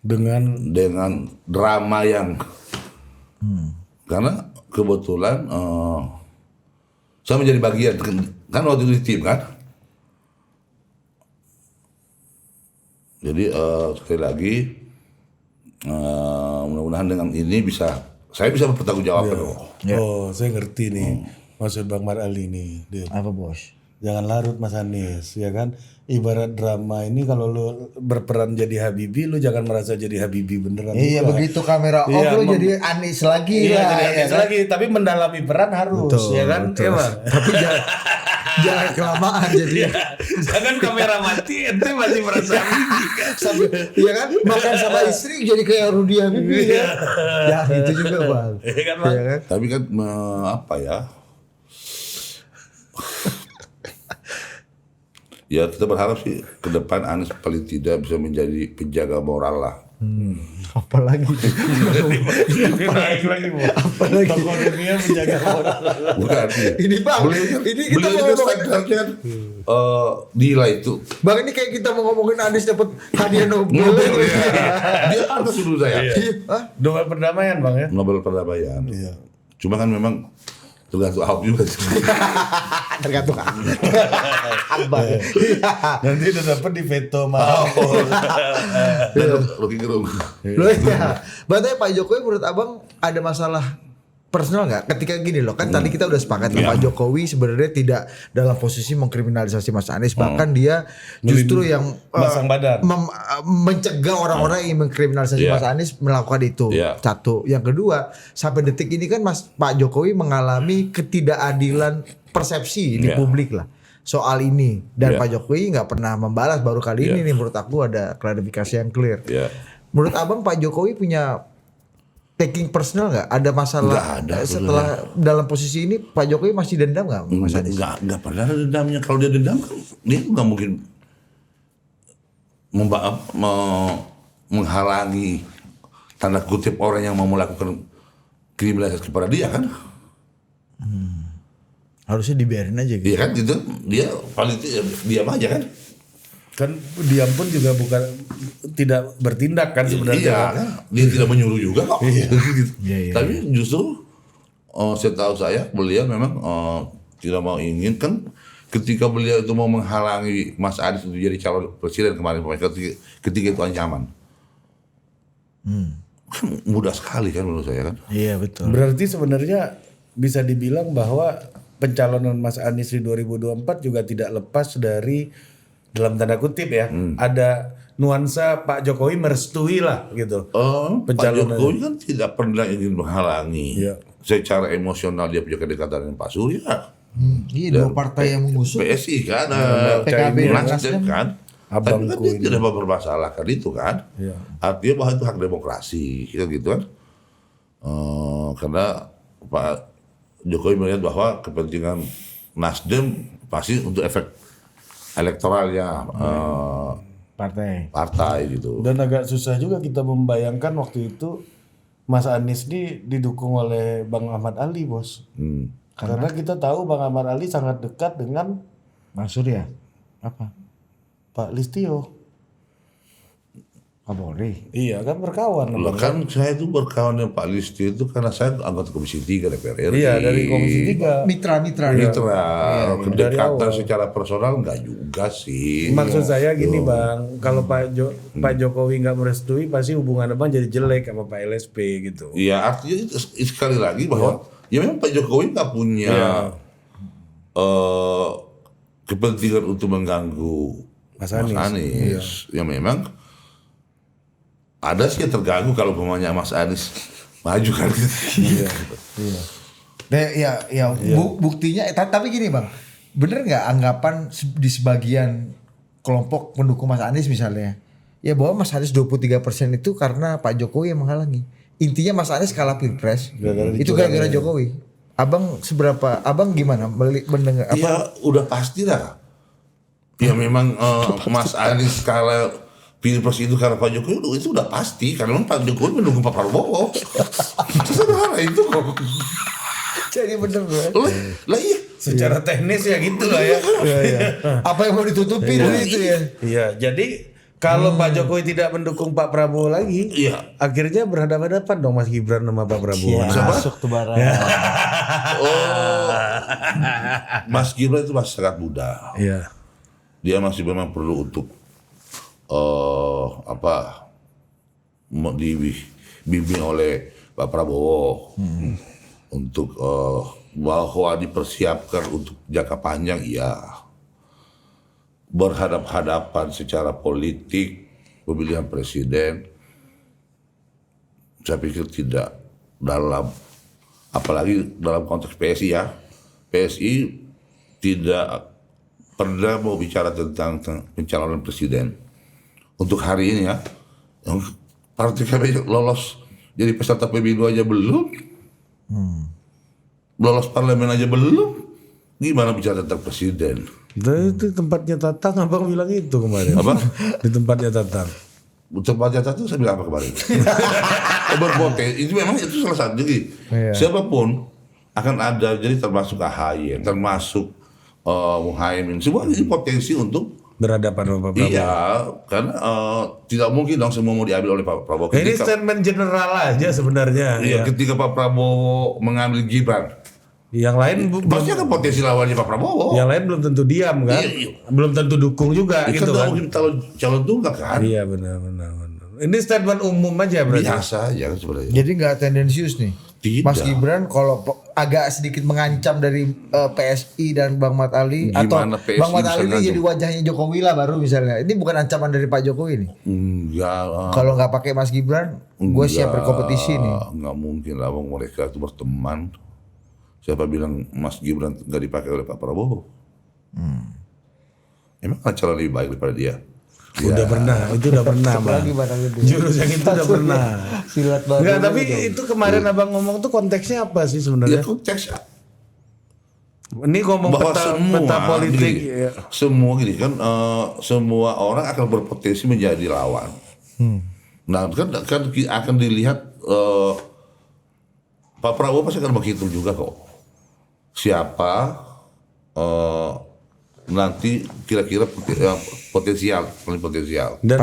dengan drama yang karena kebetulan saya menjadi bagian kan waktu itu di tim kan. Jadi sekali lagi mudah-mudahan dengan ini saya bisa bertanggungjawab. Oh, saya ngerti nih maksud Bang Ahmad Ali nih. Apa bos? Jangan larut Mas Anies, ya kan? Ibarat drama ini kalau lu berperan jadi Habibie, lu jangan merasa jadi Habibie beneran. Iya, juga. begitu kamera off lu jadi Anies lagi Iya, lah. jadi Anies lagi, tapi mendalami peran harus, ya kan? Iya, Bang. Tapi jangan kelamaan jadi. Jangan kamera mati, ente masih merasa Habibie kan? Iya kan? Makan sama istri jadi kayak Rudy Habibie ya. Ya gitu juga Bang. Iya kan, Bang? Iya kan? Tapi kan apa ya? Ya kita berharap sih ke depan Anies paling tidak bisa menjadi penjaga moral lah. Apalagi Naik lagi, apalagi tokoh dunia menjaga moral. Bukan. ini Bang, ini kita beliau mau juga ngomongin standarnya nilai itu. Bang, ini kayak kita mau ngomongin Anies dapat hadiah Nobel. Dia atas dulu saya. Hah? Nobel perdamaian, Bang ya. Nobel perdamaian. Iya. Cuma kan memang tergantung Ahok juga. Tergantung Abang. Nanti udah dapet di veto mah. Dan Rocky Gerung. Loh ya. Berarti Pak Jokowi menurut Abang ada masalah personal nggak? Ketika gini loh, kan tadi kita udah sepakat Pak Jokowi sebenarnya tidak dalam posisi mengkriminalisasi Mas Anies, bahkan dia justru yang masang badan. mencegah orang-orang yang mengkriminalisasi Mas Anies melakukan itu. Satu, yang kedua, sampai detik ini kan Pak Jokowi mengalami ketidakadilan persepsi di publik lah soal ini, dan Pak Jokowi nggak pernah membalas. Baru kali ini nih menurut aku ada klarifikasi yang clear. Menurut Abang Pak Jokowi punya taking personal nggak? Ada masalah nggak ada, setelah dalam posisi ini Pak Jokowi masih dendam nggak Mas Anies? Nggak pernah ada dendamnya. Kalau dia dendam kan dia nggak mungkin menghalangi tanda kutip orang yang mau melakukan kriminalisasi kepada dia kan. Harusnya dibiarin aja gitu. Iya kan gitu. Dia paling diam aja kan. Kan diam pun juga bukan tidak bertindak kan sebenarnya. Iya kan. Dia tidak menyuruh juga kok. Gitu. Iya. Tapi justru setahu saya beliau memang tidak mau ingin kan ketika beliau itu mau menghalangi Mas Anies untuk jadi calon presiden kemarin ketika itu ancaman. Kan mudah sekali kan menurut saya kan. Iya betul. Berarti sebenarnya bisa dibilang bahwa pencalonan Mas Anies di 2024 juga tidak lepas dari dalam tanda kutip ya, ada nuansa Pak Jokowi merestui lah gitu. Pak Jokowi kan tidak pernah ingin menghalangi. Secara emosional dia punya kedekatan dengan Pak Surya. Iya, dua partai yang mengusung. PSI kan, PKB dan Nasdem kan. Tapi kan dia tidak mempermasalahkan itu kan. Artinya bahwa itu hak demokrasi gitu kan. Karena Pak Jokowi melihat bahwa kepentingan Nasdem pasti untuk efek elektoralnya partai gitu. Dan agak susah juga kita membayangkan waktu itu Mas Anies ini didukung oleh Bang Ahmad Ali, Bos. Karena kita tahu Bang Ahmad Ali sangat dekat dengan Mas Surya. Apa? Pak Listio. Kapolri. Iya kan berkawan. Loh kan saya itu berkawan dengan Pak Listio itu karena saya anggota Komisi 3 DPR RI. Iya dari Komisi 3. Mitra. Kedekatan secara personal enggak juga sih. Maksud saya gini Bang, kalau Pak Jokowi nggak merestui pasti hubungan Abang jadi jelek sama Pak LSP gitu. Iya artinya sekali lagi bahwa ya memang Pak Jokowi nggak punya kepentingan untuk mengganggu Mas Anies. Ya memang ada sih yang terganggu kalau pemainnya Mas Anies maju kan gitu. Buktinya tapi gini Bang. Bener nggak anggapan di sebagian kelompok pendukung Mas Anies misalnya ya bahwa Mas Anies 23% itu karena Pak Jokowi yang menghalangi. Intinya Mas Anies kalah Pilpres itu gara-gara Jokowi. Abang gimana mendengar apa? Ya udah pasti lah. Ya memang Mas Anies kalah Pilpres itu karena Pak Jokowi itu udah pasti karena Pak Jokowi mendukung Pak Prabowo. Itu sederhana itu kok. Jadi bener kan? Lah iya. Secara teknis ya gitu lah ya. Apa yang mau ditutupin itu ya? Iya, jadi kalau Pak Jokowi tidak mendukung Pak Prabowo lagi, akhirnya berhadapan-hadapan dong Mas Gibran sama Pak Prabowo. Masuk tuh barang. Mas Gibran itu masih sangat muda. Iya. Dia masih memang perlu untuk dibimbing oleh Pak Prabowo untuk bahwa dipersiapkan untuk jangka panjang, ya berhadap-hadapan secara politik pemilihan presiden, saya pikir tidak dalam, apalagi dalam konteks PSI ya, PSI tidak pernah mau bicara tentang pencalonan presiden. Untuk hari ini ya, yang partai kami lolos jadi peserta pemilu aja belum, lolos parlemen aja belum, gimana bicara tentang presiden? Itu tempatnya Tatang, abang bilang itu kemarin. Apa? Di tempatnya Tatang. Tempatnya Tatang saya bilang apa kemarin? Berpotensi, itu memang itu salah satu. Jadi siapapun akan ada, jadi termasuk AHY, termasuk Muhaimin, semua ini potensi untuk berhadapan sama Pak Prabowo. Iya, karena tidak mungkin dong semua mau diambil oleh Pak Prabowo. Ini statement general aja sebenarnya. Iya, ketika Pak Prabowo mengambil Gibran, yang lain pasti akan potensi lawannya Pak Prabowo. Yang lain belum tentu diam kan, belum tentu dukung juga gitu kan. Mungkin calon tunggal kan. Iya benar. Ini statement umum aja berarti. Biasa aja sebenarnya. Jadi nggak tendensius nih. Tidak. Mas Gibran kalau agak sedikit mengancam dari PSI dan Bang Mat Ali, Gimana atau PSI Bang Mat Ali bisa ini jadi wajahnya Jokowi lah baru misalnya. Ini bukan ancaman dari Pak Jokowi nih. Enggak. Kalau nggak pakai Mas Gibran, gue siap berkompetisi nih. Enggak mungkin lah, mereka itu berteman. Siapa bilang Mas Gibran nggak dipakai oleh Pak Prabowo? Emang ada calon lebih baik daripada dia? Udah pernah, itu udah pernah Bang. Jurus yang itu udah pernah. Silat baru. Enggak, tapi itu kemarin abang ngomong tuh konteksnya apa sih Ya sebenarnya? konteks Ini ngomong bahwa peta politik. gini, semua gini kan, semua orang akan berpotensi menjadi lawan. Nah kan akan dilihat, Pak Prabowo pasti akan begitu juga kok. Siapa nanti kira-kira paling potensial Dan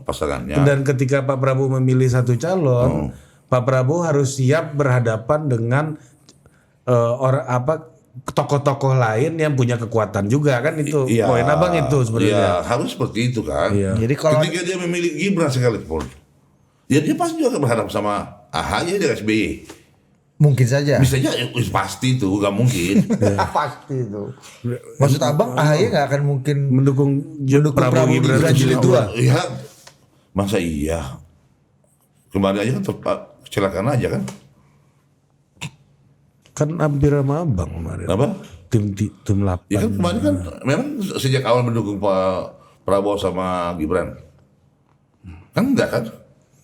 pasangannya. Dan ketika Pak Prabowo memilih satu calon, Pak Prabowo harus siap berhadapan dengan tokoh-tokoh lain yang punya kekuatan juga kan, itu poin abang itu sebenarnya. Iya, harus seperti itu kan. Iya. Jadi kalau ketika dia memilih Gibran sekalipun, ya dia pasti juga akan berhadapan sama AHY dan SBY. mungkin saja. Bisa aja, pasti itu, gak mungkin. Pasti itu. Maksud abang AHY nggak akan mungkin mendukung Prabowo Gibran jilid 2. Iya, masa iya? Kemarin aja kan kecelakaan aja kan? Kan hampir sama abang kemarin. Apa? Tim 8. Ya kan kemarin kan memang sejak awal mendukung Pak Prabowo sama Gibran. Kan enggak kan?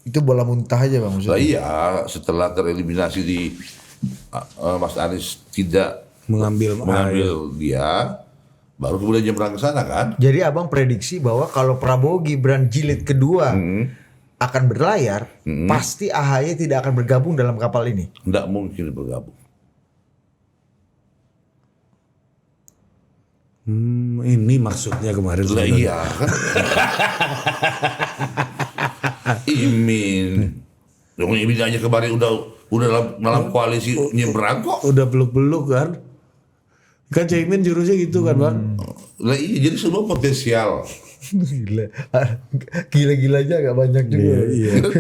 Itu bola muntah aja bang maksudnya. Nah, iya, setelah tereliminasi di Mas Anies tidak mengambil dia, baru kemudian nyebrang ke sana kan? Jadi abang prediksi bahwa kalau Prabowo Gibran jilid kedua akan berlayar, pasti AHY tidak akan bergabung dalam kapal ini. Enggak mungkin bergabung. Ini maksudnya kemarin. Lah iya kan. Imin aja kemarin udah dalam koalisi nyebrang kok. Udah peluk-peluk kan. Kan Caimin jurusnya gitu kan bang. Lah iya, jadi semua potensial. Gila aja agak banyak juga.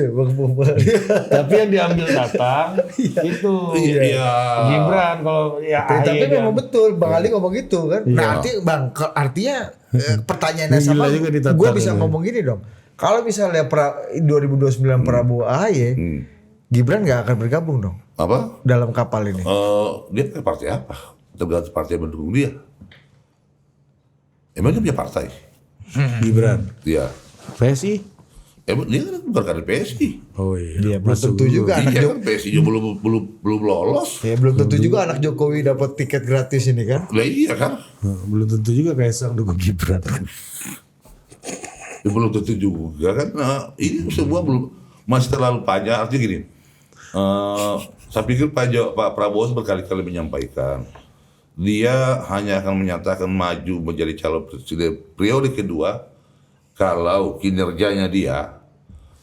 Bang Boba. Tapi yang diambil Tatang itu Gibran kalau ya Tapi memang betul Bang Ali ngomong gitu kan. Nah artinya pertanyaannya sama gue bisa ngomong gini dong. Kalau misalnya 2029 Prabowo AHY, Gibran nggak akan bergabung dong. Apa? Dalam kapal ini. Dia pakai partai apa? Tergantung partai yang mendukung dia. Emang dia punya partai? Gibran. Iya. PSI? Dia kan bukan kader PSI. Oh iya. Dia belum tentu juga anak Iya kan PSI juga belum lolos. Ya belum tentu juga anak Jokowi dapat tiket gratis ini kan. Lah iya kan. Belum tentu juga Kaisang dukung Gibran. Belum tentu juga kan. Ini semua belum masih terlalu panjang. Artinya gini, saya pikir Pak Prabowo berkali-kali menyampaikan dia hanya akan menyatakan maju menjadi calon presiden periode kedua kalau kinerjanya dia,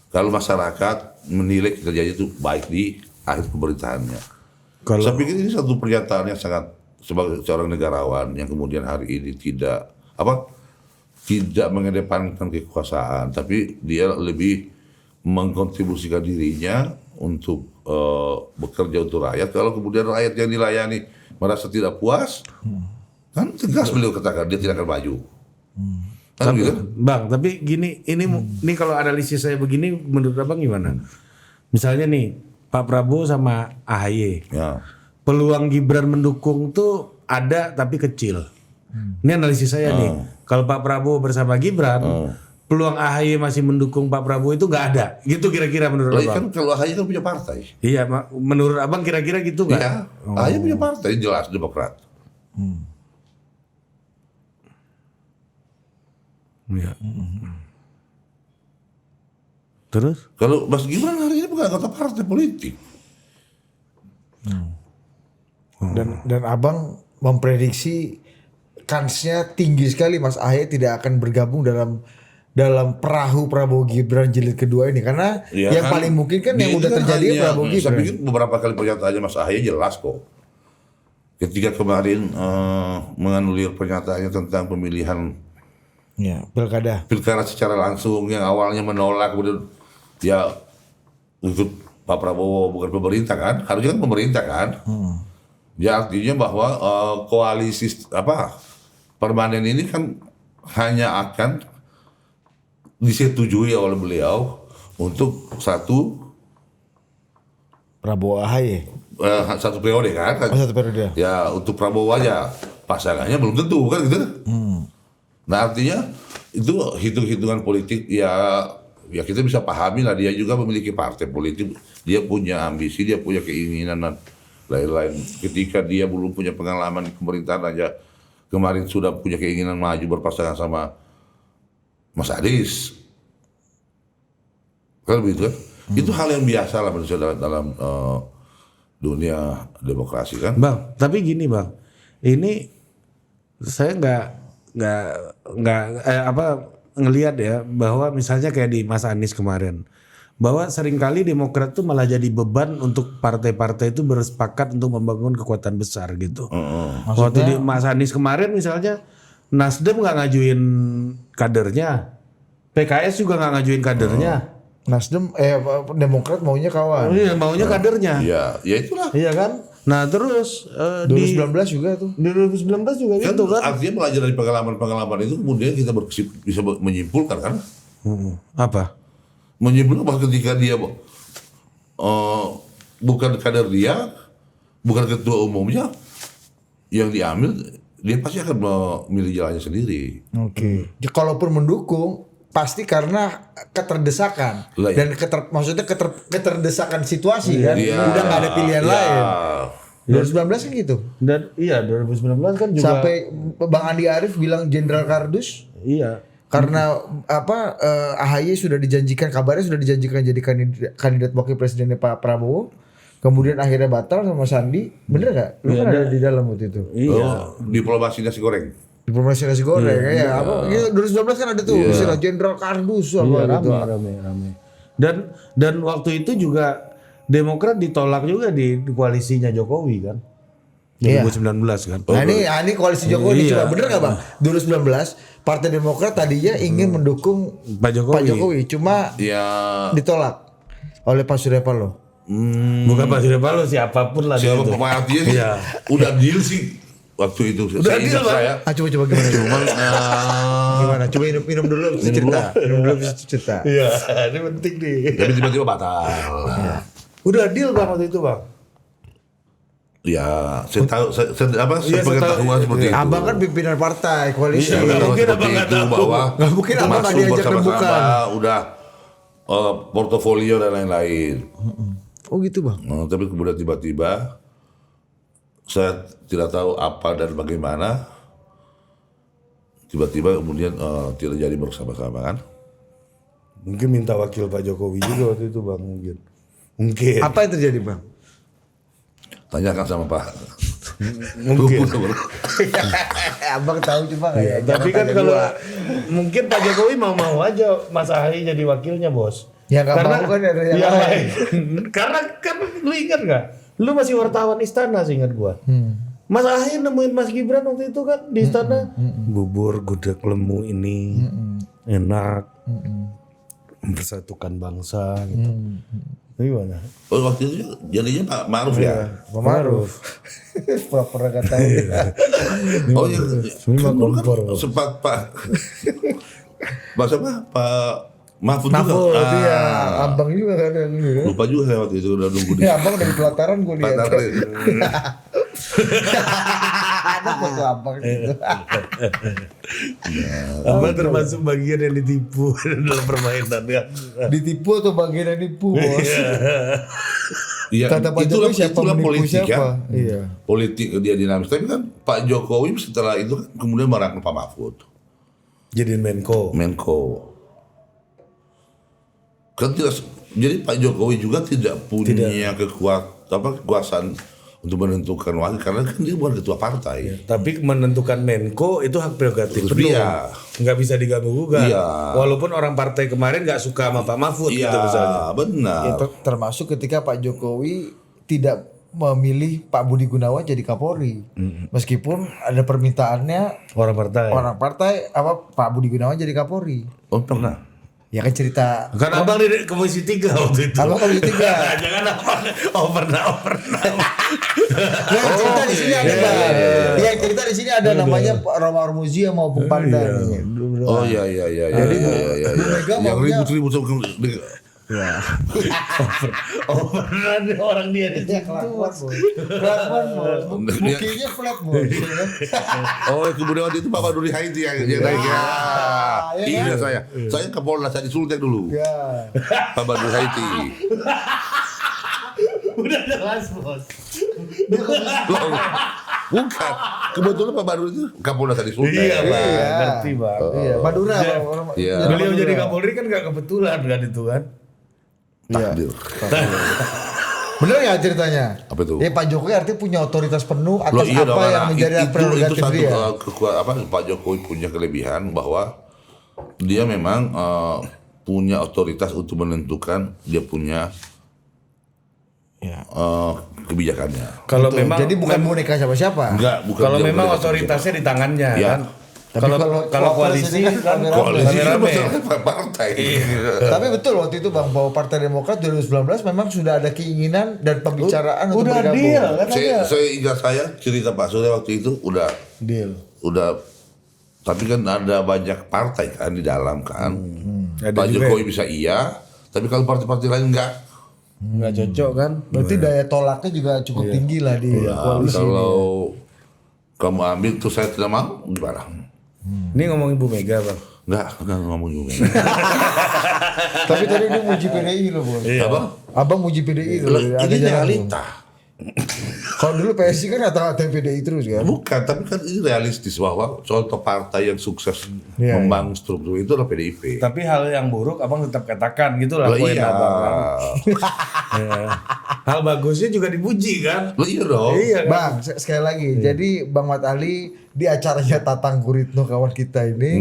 kalau masyarakat menilai kinerjanya itu baik di akhir pemerintahannya. Saya pikir ini satu pernyataan yang sangat sebagai seorang negarawan yang kemudian hari ini tidak mengedepankan kekuasaan, tapi dia lebih mengkontribusikan dirinya untuk bekerja untuk rakyat. Kalau kemudian rakyat yang dilayani merasa tidak puas, kan tegas beliau katakan dia tidak akan maju. Kan gitu? Bang, tapi gini, ini kalau analisis saya begini, menurut Abang gimana? Misalnya nih, Pak Prabowo sama AHY, Ya. peluang Gibran mendukung tuh ada tapi kecil. Ini analisis saya nih. Kalau Pak Prabowo bersama Gibran, peluang AHY masih mendukung Pak Prabowo itu nggak ada. Gitu kira-kira menurut Lah, Abang? kan kalau AHY kan punya partai. Iya, menurut Abang kira-kira gitu nggak? Iya, AHY punya partai jelas Demokrat. Iya. Terus? Kalau Mas Gibran hari ini bukan anggota partai politik. Dan Abang memprediksi kansnya tinggi sekali Mas AHY tidak akan bergabung dalam perahu Prabowo Gibran jilid kedua ini, karena Ya yang kan, paling mungkin kan dia yang udah kan terjadi hanya- Prabowo Saya Gibran. pikir beberapa kali pernyataannya Mas AHY jelas kok. Ketika kemarin menganulir pernyataannya tentang pemilihan Ya, pilkada. pilkada secara langsung yang awalnya menolak, kemudian ya untuk Pak Prabowo bukan pemerintah kan, harusnya kan pemerintah kan. Ya artinya bahwa koalisi permanen ini kan hanya akan disetujui oleh beliau untuk satu Prabowo AHY. satu periode kan. Oh, satu periode. Ya untuk Prabowo aja, pasangannya belum tentu kan gitu. Nah artinya itu hitung-hitungan politik ya kita bisa pahami lah, dia juga memiliki partai politik, dia punya ambisi, dia punya keinginan dan lain-lain. Ketika dia belum punya pengalaman di pemerintahan aja, kemarin sudah punya keinginan maju berpasangan sama Mas Anies. Kan begitu kan? Itu hal yang biasa lah menurut saya dalam dunia demokrasi kan. Bang, tapi gini Bang, ini saya ngelihat ya bahwa misalnya kayak di Mas Anies kemarin, bahwa seringkali Demokrat tuh malah jadi beban untuk partai-partai itu bersepakat untuk membangun kekuatan besar gitu. Waktu di Mas Anies kemarin misalnya Nasdem nggak ngajuin kadernya, PKS juga nggak ngajuin kadernya. Nasdem Demokrat maunya kawan. Iya, maunya kadernya. Ya itulah. Iya kan? Nah terus 2019 juga tuh. di 2019 juga Kan gitu kan? artinya belajar dari pengalaman-pengalaman itu kemudian kita bisa menyimpulkan kan? Apa? Menyimpulkan bahwa ketika dia bukan kader dia, bukan ketua umumnya, yang diambil dia pasti akan memilih jalannya sendiri. Oke. Kalaupun mendukung pasti karena keterdesakan Lah, ya. dan maksudnya keterdesakan situasi kan. Iya. Udah nggak ada pilihan Iya. lain. 2019 kan gitu. Dan iya 2019 kan juga Sampai Bang Andi Arief bilang Jenderal Kardus iya. karena AHY sudah dijanjikan, kabarnya sudah dijanjikan jadi kandidat wakil presidennya Pak Prabowo, kemudian akhirnya batal sama Sandi. Bener nggak? Lu kan ada di dalam waktu itu. Iya. Diplomasi nasi goreng. Diplomasi nasi goreng ya. Apa? Ya, 2019 kan ada tuh istilah Jenderal Kardus apa gitu. Rame. Dan waktu itu juga Demokrat ditolak juga di koalisinya Jokowi kan. Iya. 2019 kan. Nah ini koalisi Jokowi Iya. coba bener nggak Bang? 2019 Partai Demokrat tadinya ingin mendukung Pak Jokowi. cuma Ya ditolak oleh Pak Surya Paloh. Bukan Pak Surya Paloh, siapapun lah dia siapa itu. pemain artinya sih Iya. udah deal sih waktu itu. Udah Saya deal, ingat Bang. saya. Coba gimana? Cuman Gimana? Coba minum dulu bisa cerita. Minum dulu bisa cerita. Iya, ini penting nih. tapi tiba-tiba batal. Udah deal Bang waktu itu Bang. Ya, saya tahu, Iya, sepengetahuan saya tahu. seperti itu. Abang kan pimpinan partai koalisi. Iya, Sepengetahuan mungkin seperti abang nggak itu tahu. bahwa Nggak mungkin abang nggak masuk diajak bersama-sama, rembukan. udah portofolio dan lain-lain. Oh gitu Bang. Tapi kemudian tiba-tiba saya tidak tahu apa dan bagaimana tiba-tiba kemudian tidak jadi bersama-sama kan. Mungkin minta wakil Pak Jokowi juga waktu itu Bang mungkin. Apa yang terjadi Bang? Tanyakan sama Pak. Mungkin. Abang tahu coba nggak ya? Tapi kan kalau mungkin Pak Jokowi mau aja Mas Ahaye jadi wakilnya bos. Ya nggak mau kan ada yang lain. Karena kan lu ingat nggak? Lu masih wartawan istana sih ingat gua. Mas Ahaye nemuin Mas Gibran waktu itu kan di istana. Bubur gudeg lemu ini enak. Mempersatukan bangsa gitu. Gimana? Oh waktu itu jadinya Pak Ma'ruf ya? Pak Ma'ruf. Pura-pura nggak tahu. Oh iya. Semua kompor. Sempat Pak. Masa Pak Mahfud juga. Mahfud iya. Abang juga kan yang ini. Lupa juga saya waktu itu udah nunggu di. Ya abang dari pelataran gue lihat. Pelataran. Ada foto abang gitu. Abang termasuk bagian yang ditipu dalam permainan kan. Ditipu atau bagian yang nipu bos? Iya, Kata Pak Jokowi siapa menipu politik siapa? kan? Iya. Politik dia dinamis. Tapi kan Pak Jokowi setelah itu kan kemudian merangkul Pak Mahfud. Jadi Menko. Kan tidak, jadi Pak Jokowi juga tidak punya kekuasaan untuk menentukan wakil karena kan dia bukan ketua partai. Tapi menentukan Menko itu hak prerogatif Terus penuh. dia. Nggak bisa diganggu gugat. Iya. Walaupun orang partai kemarin nggak suka sama Pak Mahfud gitu misalnya. Iya, benar. Itu termasuk ketika Pak Jokowi tidak memilih Pak Budi Gunawan jadi Kapolri. Meskipun ada permintaannya Orang partai. Pak Budi Gunawan jadi Kapolri. Oh pernah. Ya kan cerita. Kan abang di Komisi 3 waktu itu. Abang Komisi 3. Jangan abang. Pernah. Nah, cerita di sini ada Bang. Iya, cerita di sini ada namanya Pak Roma Ormuzi yang mau Pandan. Oh iya. Jadi Bu Mega yang maunya ribut-ribut ya. Pernah ada orang dia di Ya kelakuan bos. Mukanya flat bos. Oh kemudian waktu itu Pak Baduri Haiti yang naik ya. Iya saya ke Polres saya disuntik dulu. Ya. Pak Baduri Haiti. Udah jelas bos. Bukan. Kebetulan Pak Baduri itu Kapolda tadi Sultan. Iya bang. Iya. Ngerti bang. Iya, Madura. Iya. Beliau jadi Kapolri kan nggak kebetulan kan itu kan. Takdir. Bener ya ceritanya? Apa itu? Ya Pak Jokowi artinya punya otoritas penuh atas Loh, iya apa dong, yang menjadi hak prerogatif itu satu dia. Pak Jokowi punya kelebihan bahwa dia memang punya otoritas untuk menentukan dia punya kebijakannya. Kalau Betul. memang Jadi bukan boneka siapa-siapa. Enggak, bukan. Kalau dia memang boleh otoritasnya di tangannya Ya. kan. Tapi Kalau koalisi kan koalisi itu rame-rame. masalah partai. Tapi betul waktu itu Bang bahwa Partai Demokrat 2019 memang sudah ada keinginan dan pembicaraan untuk Udah bergabung. deal kan ada. Saya ingat saya cerita Pak Surya waktu itu udah tapi kan ada banyak partai kan di dalam kan. Pak Jokowi bisa iya, tapi kalau partai-partai lain enggak. Nggak cocok kan. Berarti daya tolaknya juga cukup tinggi lah di koalisi. Kalau kamu ambil tuh saya tidak mau gimana? Ini ngomongin Bu Mega bang. Enggak ngomong juga. Tapi tadi dia muji PDI loh bos. Apa? Abang muji PDI loh. Ini realita. Kalau dulu PSI kan rata-rata PDI terus kan. Bukan, tapi kan ini realistis bahwa contoh partai yang sukses Iya, membangun struktur itu adalah PDIP. Tapi hal yang buruk abang tetap katakan gitu lah Loh, poin iya. abang kan. Ya. Hal bagusnya juga dipuji kan. Loh iya dong. Iya kan. Bang, sekali lagi. Jadi Bang Mat Ali di acaranya Tatang Guritno kawan kita ini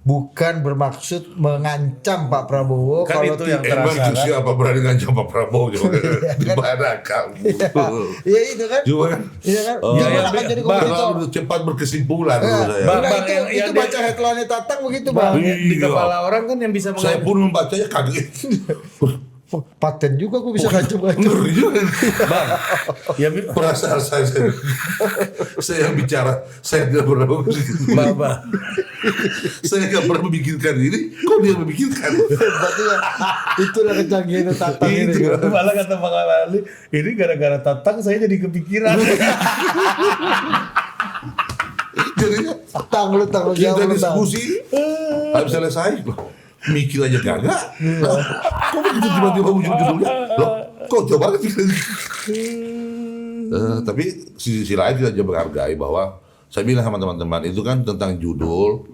bukan bermaksud mengancam Pak Prabowo. Kan itu yang Emang terasa kan. siapa berani ngancam Pak Prabowo juga di mana kamu? Iya itu kan. Juga kan. Iya kan. Oh, Jangan iya, akan jadi Bang, kompetitor. Terlalu cepat berkesimpulan menurut saya. Bang, Nah, yang itu dia- baca headline Tatang begitu Bang, Bang. di kepala orang kan yang bisa Saya pun membacanya kaget. Oh, paten juga aku bisa ngacem-ngacem. Ngeri juga. Bang, ya Perasaan saya yang bicara, saya tidak pernah Bapak. saya tidak pernah memikirkan ini, kok dia memikirkan? Berarti ya, itulah kecanggihan Tatang ini. Itu malah kata Bang Ali, ini gara-gara Tatang saya jadi kepikiran. Jadinya Tatang lu tanggung kita jawab lu, Tang. diskusi, habis selesai, loh, mikir aja kagak. Loh, kok begitu tiba-tiba muncul judulnya? Loh, kok coba kan? Tapi sisi lain kita juga menghargai bahwa saya bilang sama teman-teman itu kan tentang judul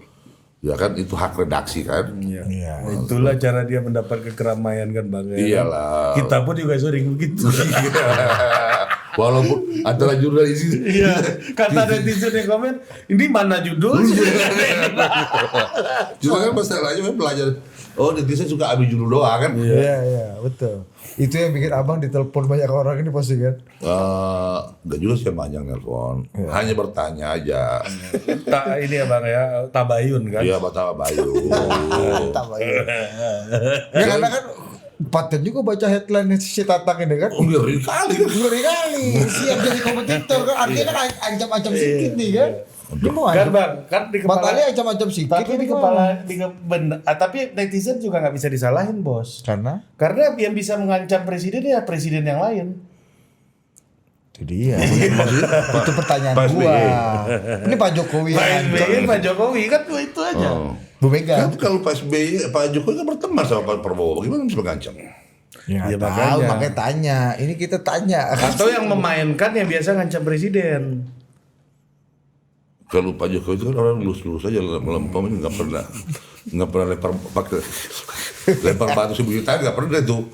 Ya kan itu hak redaksi kan. Iya. Itulah cara dia mendapat keramaian kan Bang. Iyalah. Kita pun juga sering begitu. Walaupun antara jurnalis Iya. Kata netizen yang komen, ini mana judulnya? Cuma kan masalahnya memang belajar. Oh netizen suka ambil judul doang kan. Iya, betul. Itu yang bikin abang ditelepon banyak orang ini pasti kan. Enggak juga sih banyak nelpon. Hanya bertanya aja. Ini ya Bang ya, tabayun kan. Iya Bapak Bayu. Ya karena kan paten juga baca headline si Tatang ini kan. Ngeri kali kan. Ngeri kali. Siap jadi kompetitor kan. Artinya kan ancam-ancam sedikit nih kan. Dia mau Kan Bang, kan di kepala. Batali ancam-ancam sedikit. Tapi di kepala, tapi netizen juga nggak bisa disalahin bos. Karena yang bisa mengancam presiden ya presiden yang lain. itu dia. Itu pertanyaan Pak gua. Ini Pak Jokowi yang ngancam. Pak Jokowi kan itu aja. Bu Mega. Kan kalau Pak Jokowi kan berteman sama Pak Prabowo, bagaimana bisa mengancam? Ya, Ya, tahu makanya. makanya tanya. Ini kita tanya. Atau yang memainkan yang biasa ngancam presiden. Kalau Pak Jokowi itu kan orang lurus-lurus aja melempem, nggak pernah lempar batu sebiji tadi, nggak pernah itu.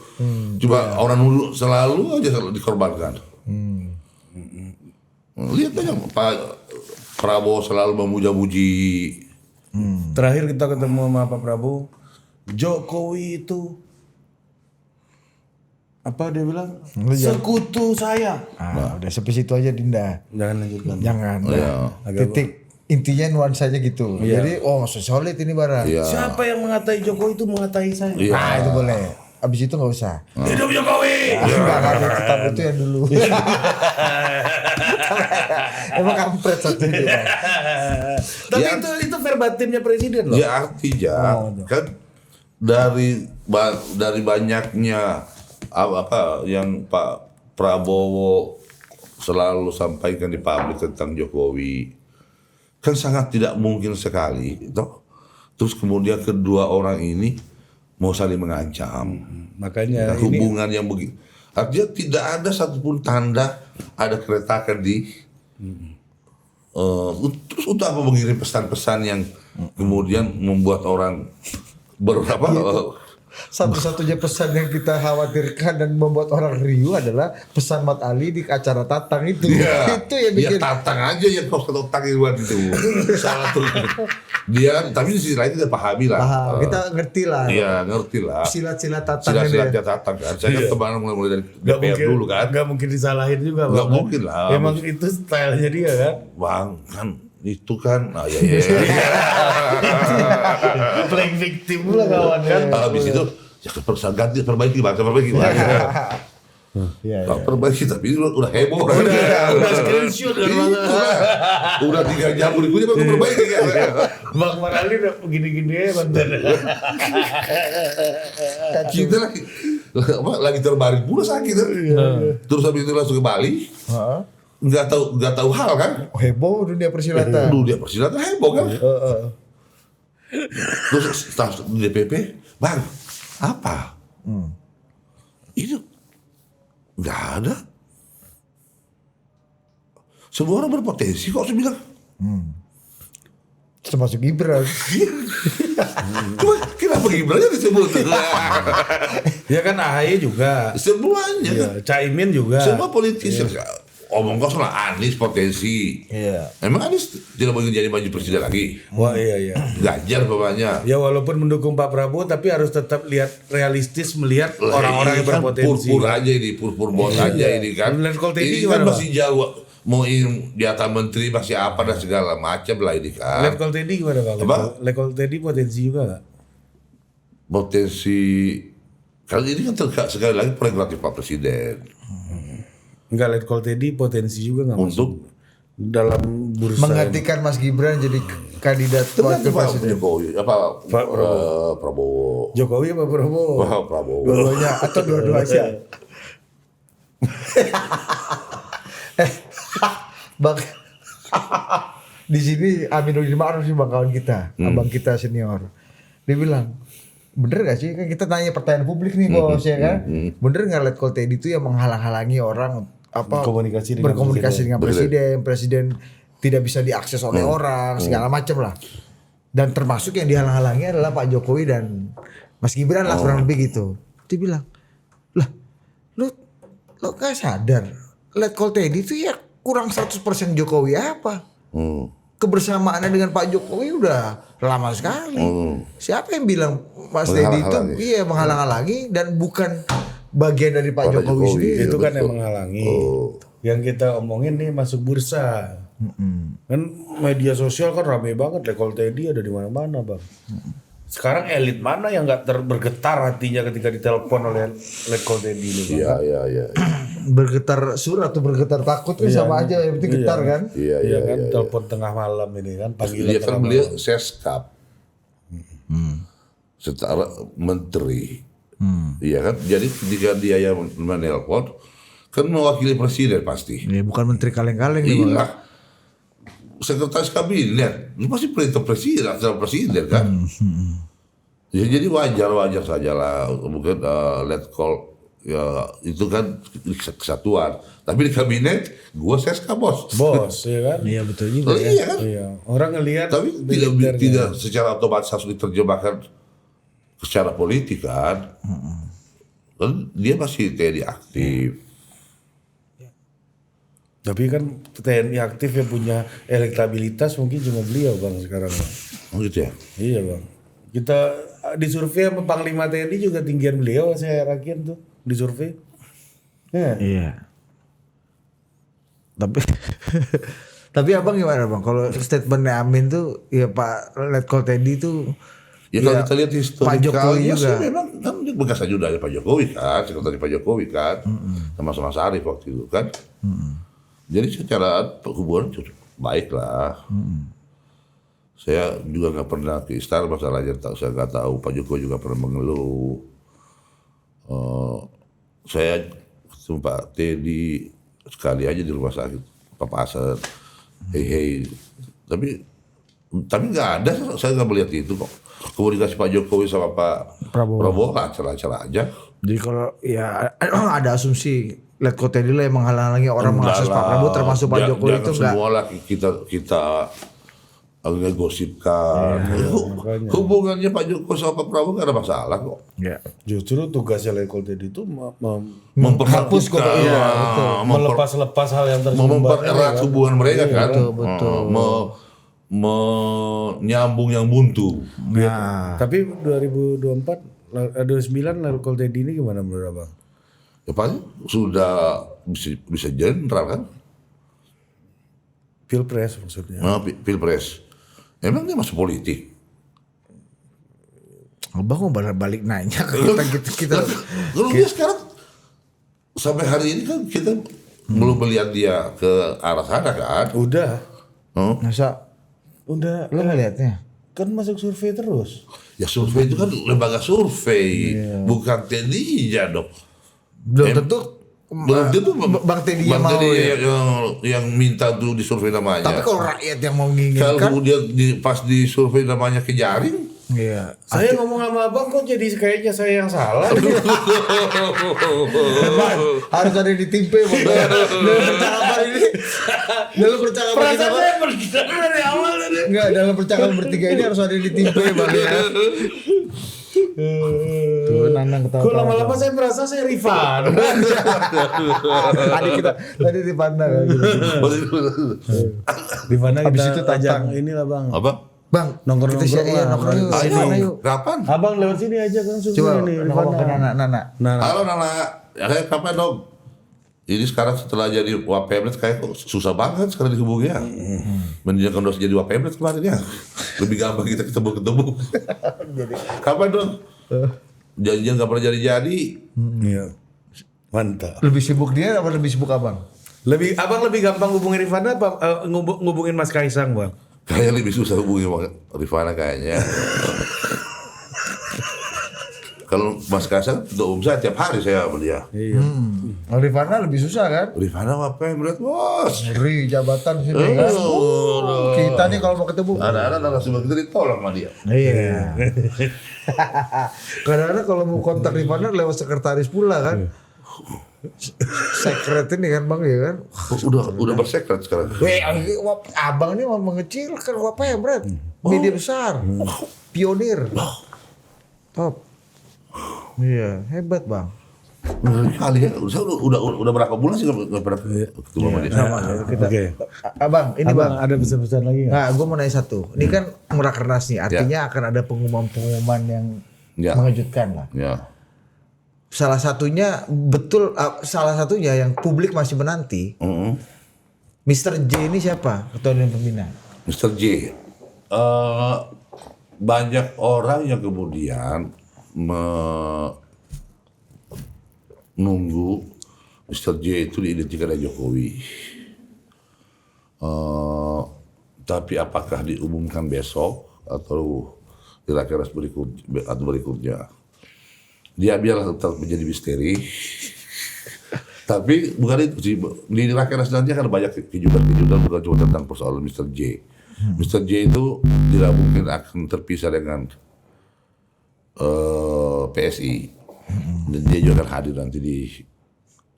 Cuma orang dulu selalu aja dikorbankan. Lihat aja Pak Prabowo selalu memuja-muji. Terakhir kita ketemu sama Pak Prabowo, Jokowi itu apa dia bilang? Sekutu saya. Udah sampai situ aja Dinda. Jangan lanjutkan. Jangan. Iya. Titik. Intinya nuansanya gitu. Jadi solid ini barang. Iya. Siapa yang mengatai Jokowi itu mengatai saya. Iya. Nah itu boleh. Abis itu nggak usah. Hidup Jokowi. Enggak ada tetap itu yang dulu. Emang kampret satu itu. Bang. Tapi Ya. itu verbatimnya presiden loh. Ya artinya kan dari banyaknya apa yang Pak Prabowo selalu sampaikan di publik tentang Jokowi kan sangat tidak mungkin sekali toh. Terus kemudian kedua orang ini mau saling mengancam. Makanya Hubungan yang begitu artinya tidak ada satupun tanda ada keretakan di terus untuk apa mengirim pesan-pesan yang kemudian membuat orang Satu-satunya pesan yang kita khawatirkan dan membuat orang riuh adalah pesan Mat Ali di acara Tatang itu. Itu yang bikin. Ya Tatang aja yang kau Tatang buat itu. Salah tuh. Dia tapi di sisi lain kita pahami lah. Paham, kita ngerti lah. Iya, ngerti lah. Silat-silat Tatang Sila-silatnya Tatang kan. Saya kan teman mulai dari DPR dulu kan. Gak mungkin disalahin juga. Nggak Bang. mungkin lah. Emang itu stylenya dia kan. Bang kan itu kan. Ya. Playing victim pula kawan kan. Habis itu ya ganti perbaiki bang. Iya. Perbaiki tapi udah heboh. Udah screenshot kan Bang. Udah 3 jam berikutnya baru perbaiki kan. Bang Marali udah begini-gini ya konten. Kita lagi terbaring pula sakit kan. Terus habis itu langsung ke Bali. Nggak tahu hal kan. Heboh dunia persilatan. Dunia persilatan heboh kan. Terus staf DPP, bang, apa? Itu nggak ada. Semua orang berpotensi kok saya bilang. Termasuk Gibran. Cuma kenapa Gibran disebut? Ya kan AHY juga. Semuanya. Ya, Caimin juga. Semua politisi. Omong kosong lah Anies potensi. Iya. Emang Anies tidak mungkin jadi maju presiden lagi? Wah iya. Ganjar bapaknya. Ya walaupun mendukung Pak Prabowo tapi harus tetap lihat realistis melihat orang-orang yang Kan berpotensi. pur-pur aja ini, pur-pur bos aja ini kan. Letkol Teddy Ini gimana, kan Bang? masih jauh. Mau di atas menteri masih apa dan segala macam lah ini kan. Letkol Teddy gimana Bang? Apa? Letkol Teddy potensi juga gak? Potensi kali ini kan sekali lagi prerogatif Pak Presiden. Enggak, Letkol Teddy potensi juga gak Untuk dalam bursa. Menggantikan Mas Gibran jadi kandidat wakil Pak presiden. Jokowi apa Prabowo. Jokowi apa Prabowo? Wah, Prabowo. Dua-duanya atau dua-duanya. Bang, di sini Aminuddin Ma'ruf sih bang kawan kita, abang kita senior. Dia bilang, bener gak sih kan kita tanya pertanyaan publik nih bos ya kan, bener nggak Letkol Teddy itu yang menghalang-halangi orang apa berkomunikasi dengan presiden tidak bisa diakses oleh orang segala macam lah. Dan termasuk yang dihalang-halangi adalah Pak Jokowi dan Mas Gibran lah kurang lebih gitu. Dia bilang, lah lo gak sadar Letkol Teddy itu ya kurang 100% Jokowi apa? Kebersamaannya dengan Pak Jokowi udah lama sekali. Siapa yang bilang Mas Teddy itu menghalang-halangi dan bukan bagian dari Pak Jokowi sendiri? Itu kan yang menghalangi. Yang kita omongin nih masuk bursa. Kan media sosial kan rame banget, Letkol Teddy ada di mana-mana bang. Sekarang elit mana yang nggak bergetar hatinya ketika ditelepon oleh Letkol Teddy ini? Iya. Bergetar surat atau bergetar takut kan sama aja, yang penting getar kan? Iya kan, telepon tengah malam ini kan, panggilan Dia tengah kan malam. beliau seskap, setara menteri. Iya kan, jadi ketika dia yang menelpon kan mewakili presiden pasti. Ini bukan menteri kaleng-kaleng nih bang. Iya. Sekretaris kabinet, itu pasti perintah presiden kan. Ya, jadi wajar saja lah, mungkin Letkol ya itu kan kesatuan. Tapi di kabinet, gue seska bos. Ya kan? Iya betul juga ya. Iya kan. Iya. Orang ngelihat. Tapi tidak secara otomatis harus diterjemahkan secara politik kan. Kan dia masih TNI aktif. Tapi kan TNI aktif yang punya elektabilitas mungkin cuma beliau bang sekarang bang. Oh gitu ya? Iya bang. Kita di survei sama Panglima TNI juga tinggian beliau, saya yakin tuh di survei. Iya. Tapi abang gimana bang? Kalau statementnya Amin tuh, ya Pak Letkol Teddy tuh. Ya kalau kita lihat historikalnya Pak Jokowi juga. sih memang kan dia bekas ajudan dari Pak Jokowi kan, sekretaris Pak Jokowi kan, sama Mas Arief waktu itu kan. Jadi secara hubungan cukup baik lah. Saya juga nggak pernah ke istana masalahnya, saya nggak tahu. Pak Jokowi juga pernah mengeluh. Saya ketemu Pak Teddy sekali aja di rumah sakit papasan, hei. Tapi nggak ada, saya nggak melihat itu kok. Komunikasi Pak Jokowi sama Pak Prabowo lancar-lancar aja. Jadi kalau ya ada asumsi Letkol Teddy lah yang menghalangi orang mengakses Pak Prabowo termasuk Pak Jokowi itu enggak. Semua lah kita ngegosipkan. Hubungannya Pak Jokowi sama Pak Prabowo nggak ada masalah kok. Ya. Justru tugasnya Letkol Teddy itu Menghapus kok. Iya, betul. melepas hal yang tersumbat. Mempererat hubungan mereka kan. Betul. Menyambung yang buntu. Nah, Tapi 2024, 2009 Letkol Teddy ini gimana menurut abang? Ya paling sudah bisa jenderal kan. Pilpres maksudnya. Nah, Pilpres. Emang dia masuk politik? abang mau balik nanya ke kita. Kalau dia sekarang sampai hari ini kan kita belum melihat dia ke arah sana kan. Udah. Masa Udah. lo ngeliatnya? Kan masuk survei terus. Ya survei itu kan lembaga survei, bukan TNI-nya dong. Belum tentu Bang Teddy yang mau yang minta tuh di survei namanya. Tapi kalau rakyat yang mau menginginkan, kalau kemudian pas di survei namanya ke jaring, iya. Saya ngomong sama abang kok jadi kayaknya saya yang salah. Harus ada di timpe dalam percakapan ini. Dalam percakapan kita dari awal tadi. enggak, dalam percakapan bertiga ini harus ada di timpe Bang ya. Tuh Nanang ketawa. Kok lama-lama saya merasa saya Rifan. Tadi dipandang gitu. Di mana Habis kita itu tajam tantang. inilah bang. apa? Bang, Nongkrong-nongkrong kita lah. nongkrong yuk. Sini yuk. Kapan? Abang lewat sini aja kan survei Coba nih. ngomong ke Rifana. Nana. Nah, Halo Nana, ya kayak kapan dong? Ini sekarang setelah jadi Wapemret kayak kok susah banget sekarang dihubungi ya. Mendingan kalau jadi Wapemret kemarin ya. Lebih gampang kita ketemu. Kapan dong? Janjian gak pernah jadi-jadi. iya. Mantap. Lebih sibuk dia apa lebih sibuk abang? Abang lebih gampang ngubungin Rifana apa ngubungin Mas Kaisang bang? Kayaknya lebih susah hubungi Rifana kayaknya. Kalau Mas Kaisang ketua umum saya tiap hari saya sama dia. Iya. Rifana lebih susah kan? Rifana Wapemret bos. Ngeri jabatan sini kan. Kita nih kalau mau ketemu. Ada-ada narasumber kita ditolak sama dia. Iya. Kadang-kadang kalau mau kontak Rifana lewat sekretaris pula kan. Sekret ini kan bang ya kan. Udah bersekret sekarang. Abang ini mau mengecilkan Wapemret. media besar, pionir, top. Iya, hebat bang. Kali ya, saya udah berapa bulan sih nggak pernah ketemu sama dia. Sama kita. Abang, ini Abang bang. ada pesan-pesan lagi nggak? Nah, gue mau nanya satu. Ini kan Rakernas nih, artinya akan ada pengumuman-pengumuman yang mengejutkan lah. Ya. Salah satunya salah satunya yang publik masih menanti. Mr. J ini siapa? Ketua Dewan Pembina. Mr. J. Banyak orang yang kemudian menunggu Mr. J itu diidentikan oleh Jokowi. Tapi apakah diumumkan besok atau di Rakernas berikutnya? Dia biarlah tetap menjadi misteri. Tapi bukan itu sih, di Rakernas nanti akan banyak kejutan-kejutan bukan cuma tentang persoalan Mr. J. Mr. J itu tidak mungkin akan terpisah dengan PSI. Dan dia juga akan hadir nanti di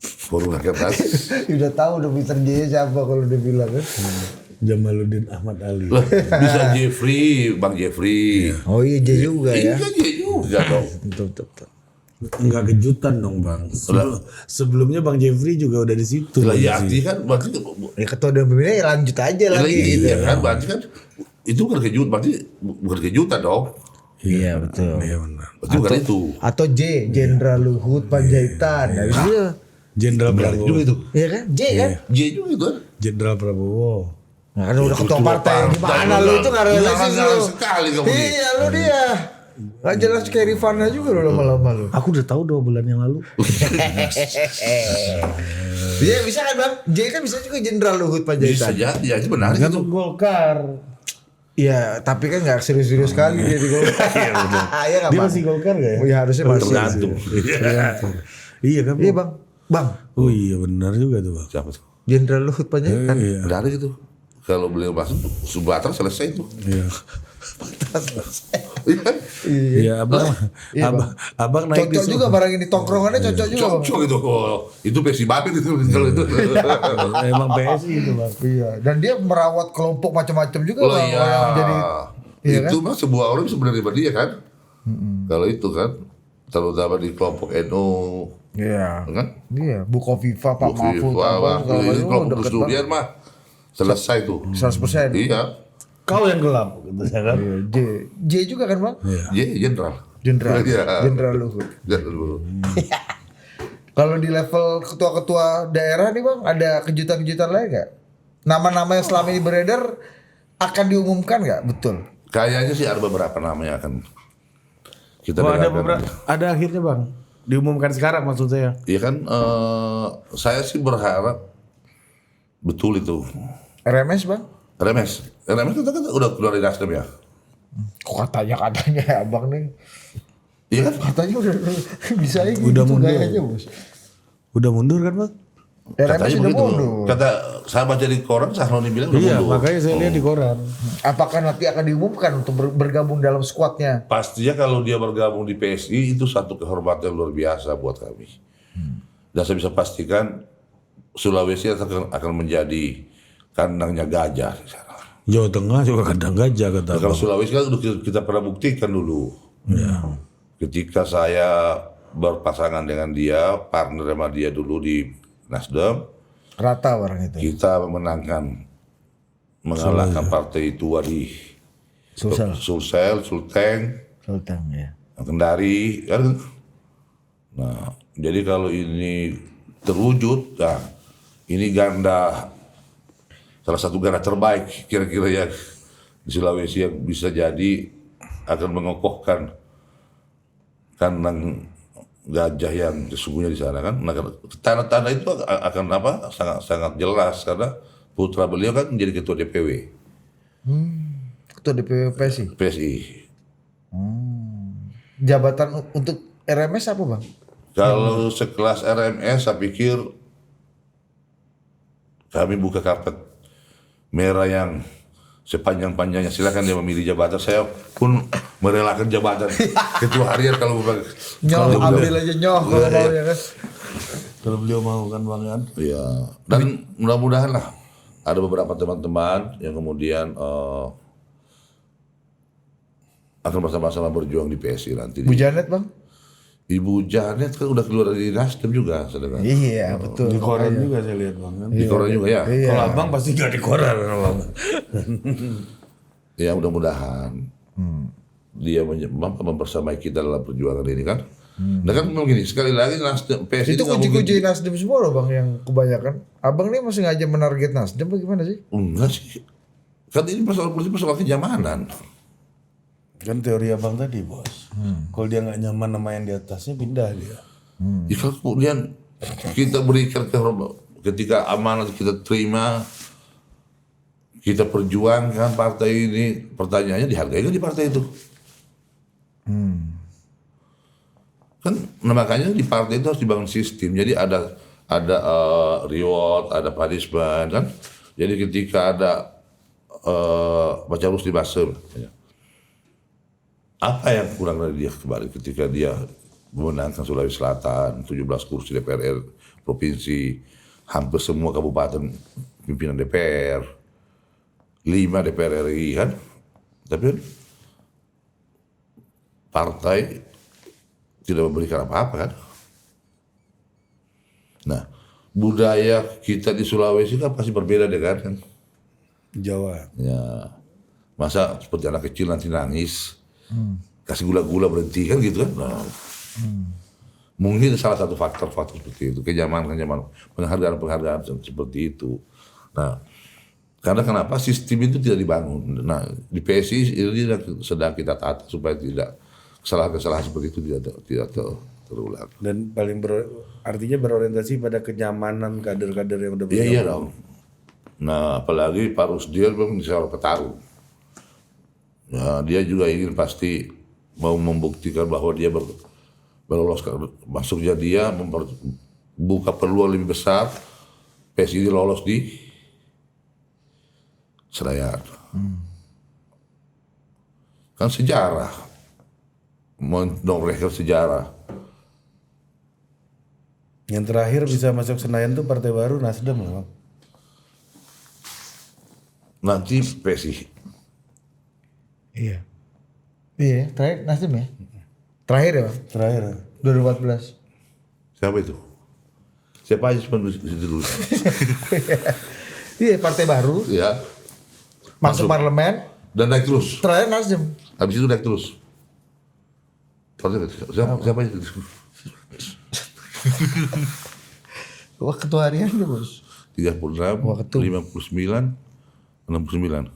forum Rakernas. Udah tahu udah Mr. J siapa kalau dia bilang kan. Jamaluddin Ahmad Ali. Bisa Jeffrey, Bang Jeffrey. Oh iya J juga ya. Iya J juga dong. Betul. Enggak kejutan dong bang. Sebelumnya Bang Jeffrey juga udah di situ. Lah ya artinya kan berarti Ya ketua Dewan Pembina ya lanjut aja lagi gitu. Iya kan berarti kan itu bukan kejutan, berarti bukan kejutan dong. Iya betul. Iya benar. Berarti bukan itu. Atau J, Jenderal Luhut Panjaitan. Nah, dia. Jenderal Berarti juga Prabowo. itu. Iya kan? J kan? J juga itu kan. Jenderal Prabowo. Nah, kan udah ketua partai gimana lu itu nggak realistis lu. Sekali kamu nih. Iya lu dia. Gak jelas kayak Rifana juga lu lama-lama lu. Aku udah tahu 2 bulan yang lalu. Iya bisa kan bang? J kan bisa juga Jenderal Luhut Bisa Panjaitan. jadi, ya itu benar Kan itu. Golkar. Iya tapi kan gak serius-serius kali dia di Golkar. Iya nggak Dia bang? masih Golkar gak ya? Oh iya harusnya masih. Tergantung. Iya kan? Iya bang. Bang. Oh iya benar juga tuh bang. Siapa tuh? Jenderal Luhut Panjaitan. Iya. Benar itu. Kalau beliau masuk Sumatera selesai itu. Iya. Iya. Iya abang naik di Cocok juga barang ini tongkrongannya cocok juga. Bang. Cocok itu. Itu Pesi Babin itu kalau itu. Emang PSI itu bang. Iya. Dan dia merawat kelompok macam-macam juga Oh bang. iya. Yang jadi. Iya Itu mah sebuah orang bisa menerima dia kan. Kalau itu kan terutama di kelompok NU Iya. kan. Iya. Bu Kofifa, Pak Mahfud, Wah, segala ini macam, kelompok deket Gus Durian mah selesai tuh. 100%. Iya. Kau yang gelap gitu ya kan? J juga kan bang? Jenderal. Jenderal. Iya. Jenderal Luhut. Jenderal. Kalau di level ketua-ketua daerah nih bang, ada kejutan-kejutan lain nggak? Nama-nama yang selama ini beredar akan diumumkan nggak? Betul. Kayaknya sih ada beberapa nama yang akan kita ada dengarkan. beberapa. Ada akhirnya bang. Diumumkan sekarang maksud saya. Iya kan, saya sih berharap betul itu. RMS bang? RMS itu kan udah keluar dari Nasdem ya? Kok katanya abang nih? Iya kan? Katanya udah bisa ini Udah gitu mundur. gayanya bos. Udah mundur kan bang? RMS udah begitu. mundur. Kata saya baca di koran, Sahroni bilang udah Iya mundur. makanya saya lihat di koran. Apakah nanti akan diumumkan untuk bergabung dalam skuadnya? Pastinya kalau dia bergabung di PSI itu satu kehormatan luar biasa buat kami. Dan saya bisa pastikan Sulawesi akan menjadi kandangnya gajah di sana. Jawa Tengah juga kadang gajah kata Kalau abang. Sulawesi kan udah kita pernah buktikan dulu. Ya. Ketika saya berpasangan dengan dia, partner sama dia dulu di Nasdem, Rata orang itu. kita mengalahkan partai tua di Sulsel, Sulteng, Sultan ya. Kendari. Kan? Nah, jadi kalau ini terwujud, nah ini salah satu ganda terbaik kira-kira yang di Sulawesi yang bisa jadi akan mengokohkan kandang gajah yang sesungguhnya di sana kan. Nah, tanda-tanda itu akan sangat jelas karena putra beliau kan menjadi ketua DPW. Ketua DPW PSI. PSI. Jabatan untuk RMS apa bang? Kalau sekelas RMS saya pikir kami buka karpet merah yang sepanjang-panjangnya. Silakan dia memilih jabatan. Saya pun merelakan jabatan ketua harian kalau bukan. Nyoh ambil aja nyoh kalau mau ya kan. Kalau beliau mau kan bang kan. Iya. Dan mudah-mudahan lah ada beberapa teman-teman yang kemudian akan bersama-sama berjuang di PSI nanti. Bu Janet bang? Ibu Janet kan udah keluar dari Nasdem juga, saudara. Iya betul. Di koran juga saya lihat bang. Di koran juga ya. Iya. Kalau abang pasti gak di koran bang. Ya mudah-mudahan dia mempersamai kita dalam perjuangan ini kan. Nah kan memang gini, sekali lagi Nasdem PSI Itu nggak mungkin- kunci-kunci Nasdem semua loh bang yang kebanyakan. Abang ini masih ngajak menarget Nasdem bagaimana sih? Enggak sih. Kan ini persoalan politik, persoalan kenyamanan. Kan teori abang tadi bos. Kalau dia nggak nyaman sama yang di atasnya pindah dia. Ya, kalau kemudian kita berikan ketika amanat kita terima, kita perjuangkan partai ini, pertanyaannya dihargai nggak di partai itu? Kan nah makanya di partai itu harus dibangun sistem. Jadi ada reward, ada punishment kan. Jadi ketika ada baca harus dibahas. Apa yang kurang dari dia kemarin ketika dia memenangkan Sulawesi Selatan, 17 kursi DPR provinsi, hampir semua kabupaten pimpinan DPR, 5 DPR RI kan, tapi partai tidak memberikan apa-apa kan. Nah, budaya kita di Sulawesi kan pasti berbeda dengan kan. Jawa. Ya, masa seperti anak kecil nanti nangis, kasih gula-gula berhenti kan gitu kan. Nah, mungkin salah satu faktor-faktor seperti itu, kenyamanan, penghargaan seperti itu. Nah, karena kenapa sistem itu tidak dibangun. Nah, di PSI ini sedang kita tata supaya tidak kesalahan-kesalahan seperti itu tidak terulang. Dan paling artinya berorientasi pada kenyamanan kader-kader yang udah Iya, iya dong. Nah, apalagi Pak Rusdiel memang seorang petarung. Nah, dia juga ingin pasti mau membuktikan bahwa dia berloloskan, masuknya dia membuka peluang lebih besar PSI lolos di Senayan. Kan sejarah, menorehkan sejarah. Yang terakhir bisa masuk Senayan tuh partai baru Nasdem loh. Nanti PSI. Iya. Iya, terakhir Nasdem ya? Terakhir ya bang? Terakhir. 2014. Siapa itu? Siapa aja sebenarnya di situ dulu? Iya, partai baru. Ya. Masuk parlemen. Dan naik terus. Terakhir Nasdem. Habis itu naik terus. Siapa aja? Wah ketua harian deh bos. 36, Wah, ketum. 59, 69.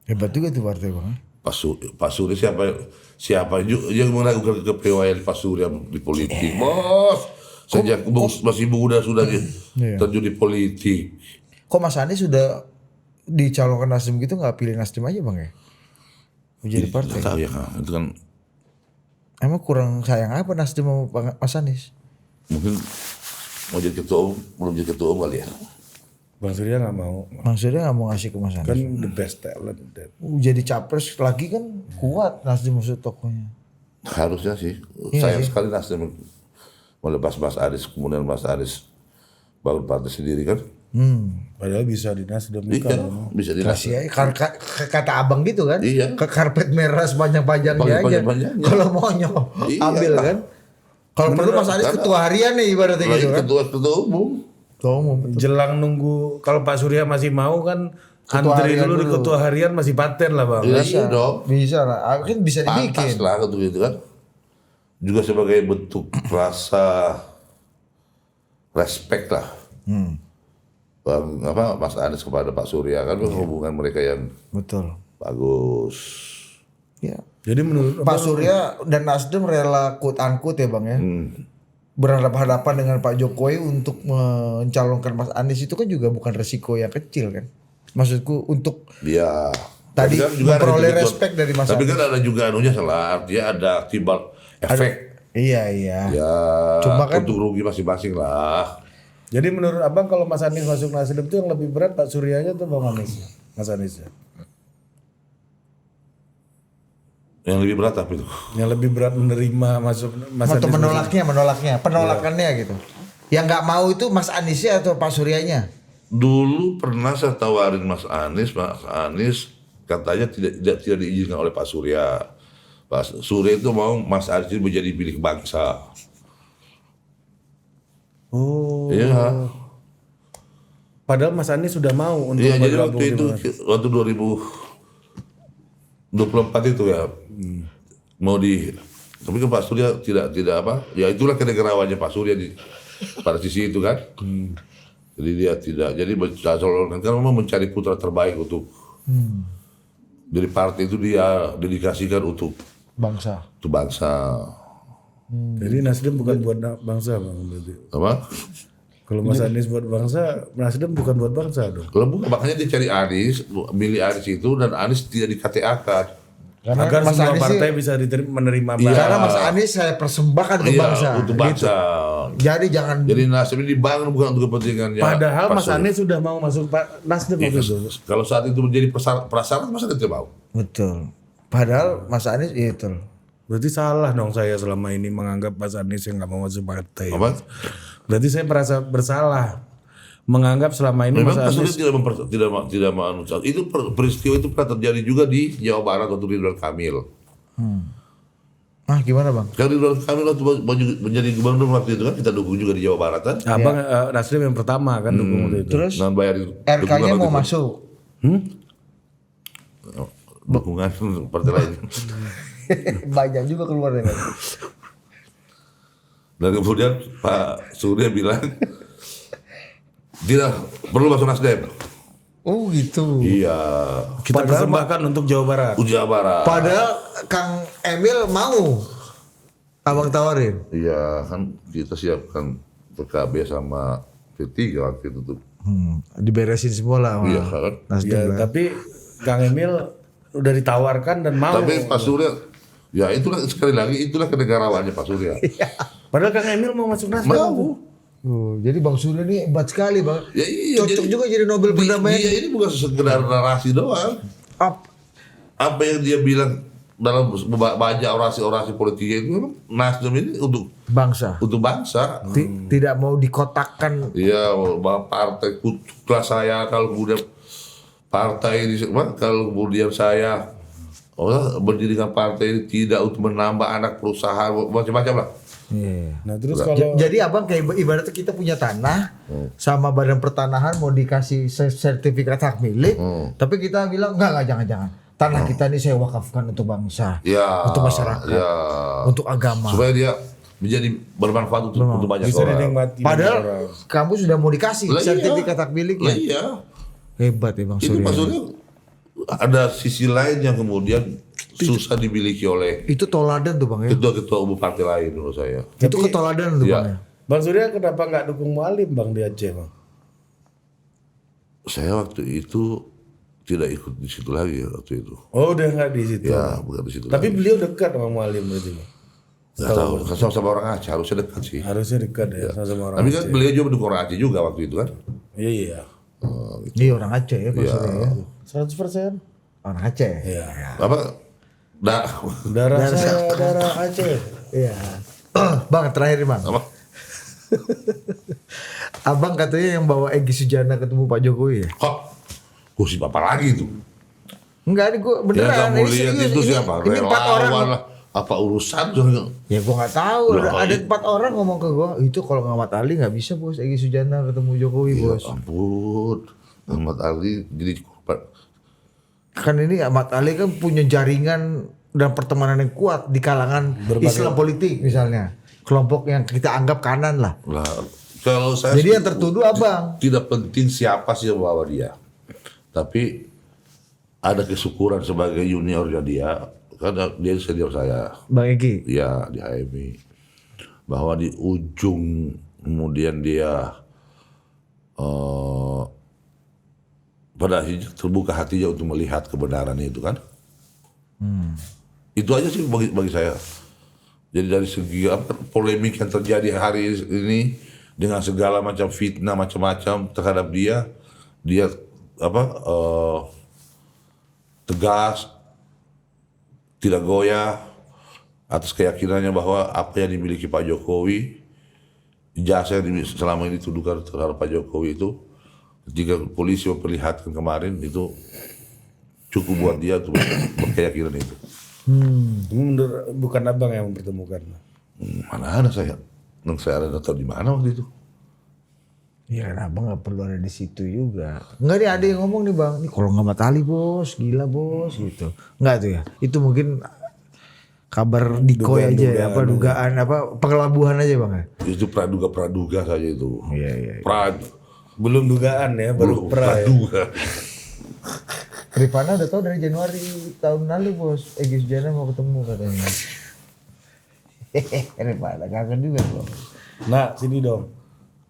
Hebat juga tuh partai bang. Pak Surya siapa juga yang meragukan kepewaan Pak Surya di politik, bos. Sejak masih muda sudah Iya. terjun di politik. Kok Mas Anies sudah dicalonkan Nasdem gitu nggak pilih Nasdem aja bang ya? Menjadi partai. Nggak tahu ya, itu kan Emang kurang sayang apa Nasdem sama Mas Anies? mungkin mau jadi ketua umum, belum jadi ketua umum kali ya. Bang Surya nggak mau. Maksudnya nggak mau ngasih ke Mas Anies. Kan the best talent. Jadi capres lagi kan kuat Nasdem maksud tokohnya. Harusnya sih. Iya Sayang sih. sekali Nasdem melepas Mas Anies, kemudian Mas Anies bangun partai sendiri kan. Padahal bisa di Nasdem Iya, kan. bisa di Kasih aja kata abang gitu kan. Iya. Ke karpet merah sepanjang-panjangnya aja. Panjang-panjangnya. Kalau mau Iya ambil lah. kan. Kalau perlu Mas Anies Karena- ketua harian nih ibaratnya gitu kan. Ketua umum. Ketua umum. Jelang nunggu kalau Pak Surya masih mau kan Ketua antri harian dulu di dulu. ketua harian masih paten lah bang. Iya dong. Bisa lah. Kan bisa Pantas dibikin. lah gitu kan. Juga sebagai bentuk rasa respect lah. Mas Anies kepada Pak Surya kan hubungan mereka yang Betul. bagus. Ya. Jadi menurut Pak Surya dan Nasdem rela quote unquote ya bang ya. Berhadapan-hadapan dengan Pak Jokowi untuk mencalonkan Mas Anies itu kan juga bukan resiko yang kecil kan. Maksudku untuk Dia tadi tapi kan juga ada memperoleh gitu- respect dari Mas Tapi Anies. kan ada juga anunya salah. Dia ada timbal efek. Iya iya. Ya, Cuma kan- untung rugi masing-masing lah. jadi menurut abang kalau Mas Anies masuk Nasdem itu yang lebih berat Pak Suryanya tuh Bang Anies? Mas Anies ya? Yang lebih berat apa itu? Yang lebih berat menerima masuk Mas Atau Anies penolakannya gitu. Yang nggak mau itu Mas Aniesnya atau Pak Suryanya? Dulu pernah saya tawarin Mas Anies katanya tidak diizinkan oleh Pak Surya. Pak Surya itu mau Mas Anies menjadi milik bangsa. Oh. Iya. Padahal Mas Anies sudah mau untuk Iya, jadi bergabung waktu itu waktu 2024 itu ya mau tapi kan Pak Surya tidak apa? Ya itulah kenegarawannya Pak Surya pada sisi itu kan. Jadi dia tidak. Jadi mencalonkan kan memang mencari putra terbaik untuk dari partai itu dia dedikasikan untuk bangsa. Untuk bangsa. Jadi Nasdem bukan buat bangsa Bang berarti. Apa? Kalau Mas Anies buat bangsa, Nasdem bukan buat bangsa dong. Kalau bukan, makanya dia cari Anies, milih Anies itu dan Anies tidak di-KTA-kan. Karena agar Mas semua Anies partai bisa menerima Iya. Karena Mas Anies saya persembahkan untuk bangsa. Untuk bangsa. Gitu. Jadi jangan. Jadi Nasdem ini dibangun bukan untuk kepentingannya. Padahal Mas Surya. Anies sudah mau masuk Nasdem waktu itu. Kalau saat itu menjadi prasyarat Mas Anies tidak mau. Betul. Padahal Mas Anies itu. Berarti salah dong saya selama ini menganggap Mas Anies yang nggak mau masuk partai. Apa? Berarti saya merasa bersalah menganggap selama ini Memang Mas Pak Anies Surya tidak mau. Itu peristiwa itu pernah terjadi juga di Jawa Barat waktu Ridwan Kamil. Nah gimana Bang? Kalau Ridwan Kamil waktu menjadi gubernur waktu itu kan kita dukung juga di Jawa Barat kan. Abang Nasdem yang pertama kan dukung waktu itu. Terus Dengan bayar RK-nya mau masuk. Dukungan partai lain. Banyak juga keluar ya kan. Dan kemudian Pak Surya bilang tidak perlu masuk Nasdem. Oh gitu. Iya. Kita persembahkan untuk Jawa Barat. Jawa Barat. Padahal Kang Emil mau abang tawarin. Iya kan kita siapkan PKB sama P3 waktu itu tuh. Diberesin semua lah. Iya kan. Nasdem Ya, lah. tapi Kang Emil udah ditawarkan dan mau. Tapi Pak Surya, ya itulah sekali lagi itulah kenegarawannya Pak Surya. Padahal Kang Emil mau masuk Nasdem. Mau. Oh, jadi Bang Surya ini hebat sekali Bang. Ya iya. Cocok juga jadi Nobel perdamaian. Dia ini bukan sekedar narasi doang. Apa yang dia bilang dalam banyak orasi-orasi politiknya itu memang Nasdem ini untuk Bangsa. bangsa. Tidak mau dikotakkan. Iya, partai kelas saya kalau kemudian partai ini, kalau kemudian saya mendirikan partai ini tidak untuk menambah anak perusahaan macam-macam lah. Iya. Nah terus kalau Jadi abang kayak ibaratnya kita punya tanah sama badan pertanahan mau dikasih sertifikat hak milik, tapi kita bilang enggak jangan. Tanah kita ini saya wakafkan untuk bangsa, Ya, untuk masyarakat, ya. untuk agama. Supaya dia menjadi bermanfaat untuk banyak bisa orang. dinikmati Padahal orang. kamu sudah mau dikasih Lah iya. sertifikat hak miliknya. Lah iya. Hebat ya Bang Itu Surya. maksudnya ada sisi lain yang kemudian susah dimiliki oleh Itu toladan tuh Bang ya. ketua umum partai lain menurut saya. Itu ketoladan tuh Iya. Bang ya. Bang Surya kenapa nggak dukung Mualim Bang di Aceh Bang? Saya waktu itu tidak ikut di situ lagi waktu itu. Oh udah nggak di situ. Ya, bukan di situ. Tapi lagi. beliau dekat sama Mualim berarti Bang. Nggak tahu, kan sama orang Aceh harusnya dekat sih. Harusnya dekat ya sama orang Tapi kan Aceh. beliau juga mendukung orang Aceh juga waktu itu kan. Iya. Ini orang Aceh ya Bang Iya. Surya ya. 100%. Orang Aceh. Iya. Apa? Darah saya darah Aceh. Iya. Bang terakhir Bang. Apa? Abang katanya yang bawa Egy Sujana ketemu Pak Jokowi ya? Kok? Gosip apa lagi tuh? Enggak, ini gue Ya beneran. kamu lihat itu siapa? Ini 4 orang. Relawan lah. Apa urusan tuh? Ya gue nggak tahu. Lah, Ada 4 orang ngomong ke gue. Itu kalau Ahmad Ali nggak bisa bos. Egy Sujana ketemu Jokowi Ya bos. ampun. Ahmad Ali jadi korban. Kan ini Ahmad Ali kan punya jaringan dan pertemanan yang kuat di kalangan Islam politik misalnya. Kelompok yang kita anggap kanan lah. Lah, kalau saya Jadi yang tertuduh abang. tidak penting siapa sih yang bawa dia. Tapi ada kesyukuran sebagai juniornya dia, karena dia senior saya. Bang Egy. Ya di HMI. Bahwa di ujung kemudian dia pada akhirnya terbuka hatinya untuk melihat kebenaran itu kan. Itu aja sih bagi saya. Jadi dari segi polemik yang terjadi hari ini dengan segala macam fitnah macam-macam terhadap dia tegas, tidak goyah atas keyakinannya bahwa apa yang dimiliki Pak Jokowi, jasa yang selama ini dituduhkan terhadap Pak Jokowi itu, ketika polisi memperlihatkan kemarin itu cukup buat dia untuk berkeyakinan itu. Menurut bukan abang yang mempertemukan. Mana ada saya? Neng saya ada tahu di mana waktu itu. Ya kan abang gak perlu ada di situ juga. Enggak nih ada yang ngomong nih bang, nih kalau nggak matali bos, gila bos gitu. Enggak tuh ya, itu mungkin kabar decoy aja ya, apa dugaan apa pengelabuhan aja bang ya. Itu praduga saja itu. Iya. Belum dugaan ya, baru praduga. Rifana udah tahu dari Januari tahun lalu bos, Egy Sujana mau ketemu katanya. Rifana kangen juga bos. Nah sini dong.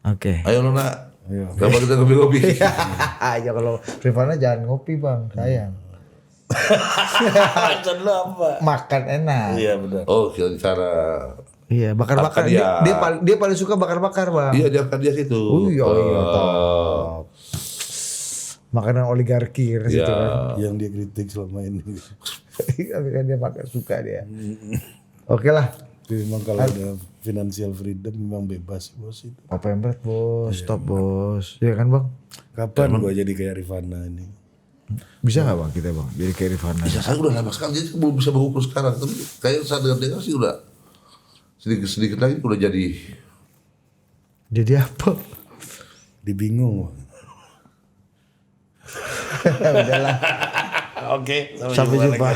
Oke. Ayo Nona. Kapan kita ngopi-ngopi? Ayo kalau Rifana jangan ngopi bang, sayang. Makan lu apa? Makan enak. Iya benar. Oh cara. Iya bakar-bakar. Dia paling suka bakar-bakar bang. Iya dia kan dia situ. Oh iya top. Makanan oligarki kan situ kan. Yang dia kritik selama ini. Tapi kan dia makan suka dia. Oke lah. Memang kalau ada financial freedom memang bebas bos itu. Apa yang berat bos, stop bos. Iya kan bang? Kapan gua jadi kayak Rifana ini? Bisa gak bang kita bang? Jadi kayak Rifana. Ya saya udah lama sekali jadi belum bisa mengukur sekarang. Tapi kayak saya dengar sih udah sedikit lagi udah jadi. Jadi apa? Dibingung. Udahlah. Oke. Sampai jumpa.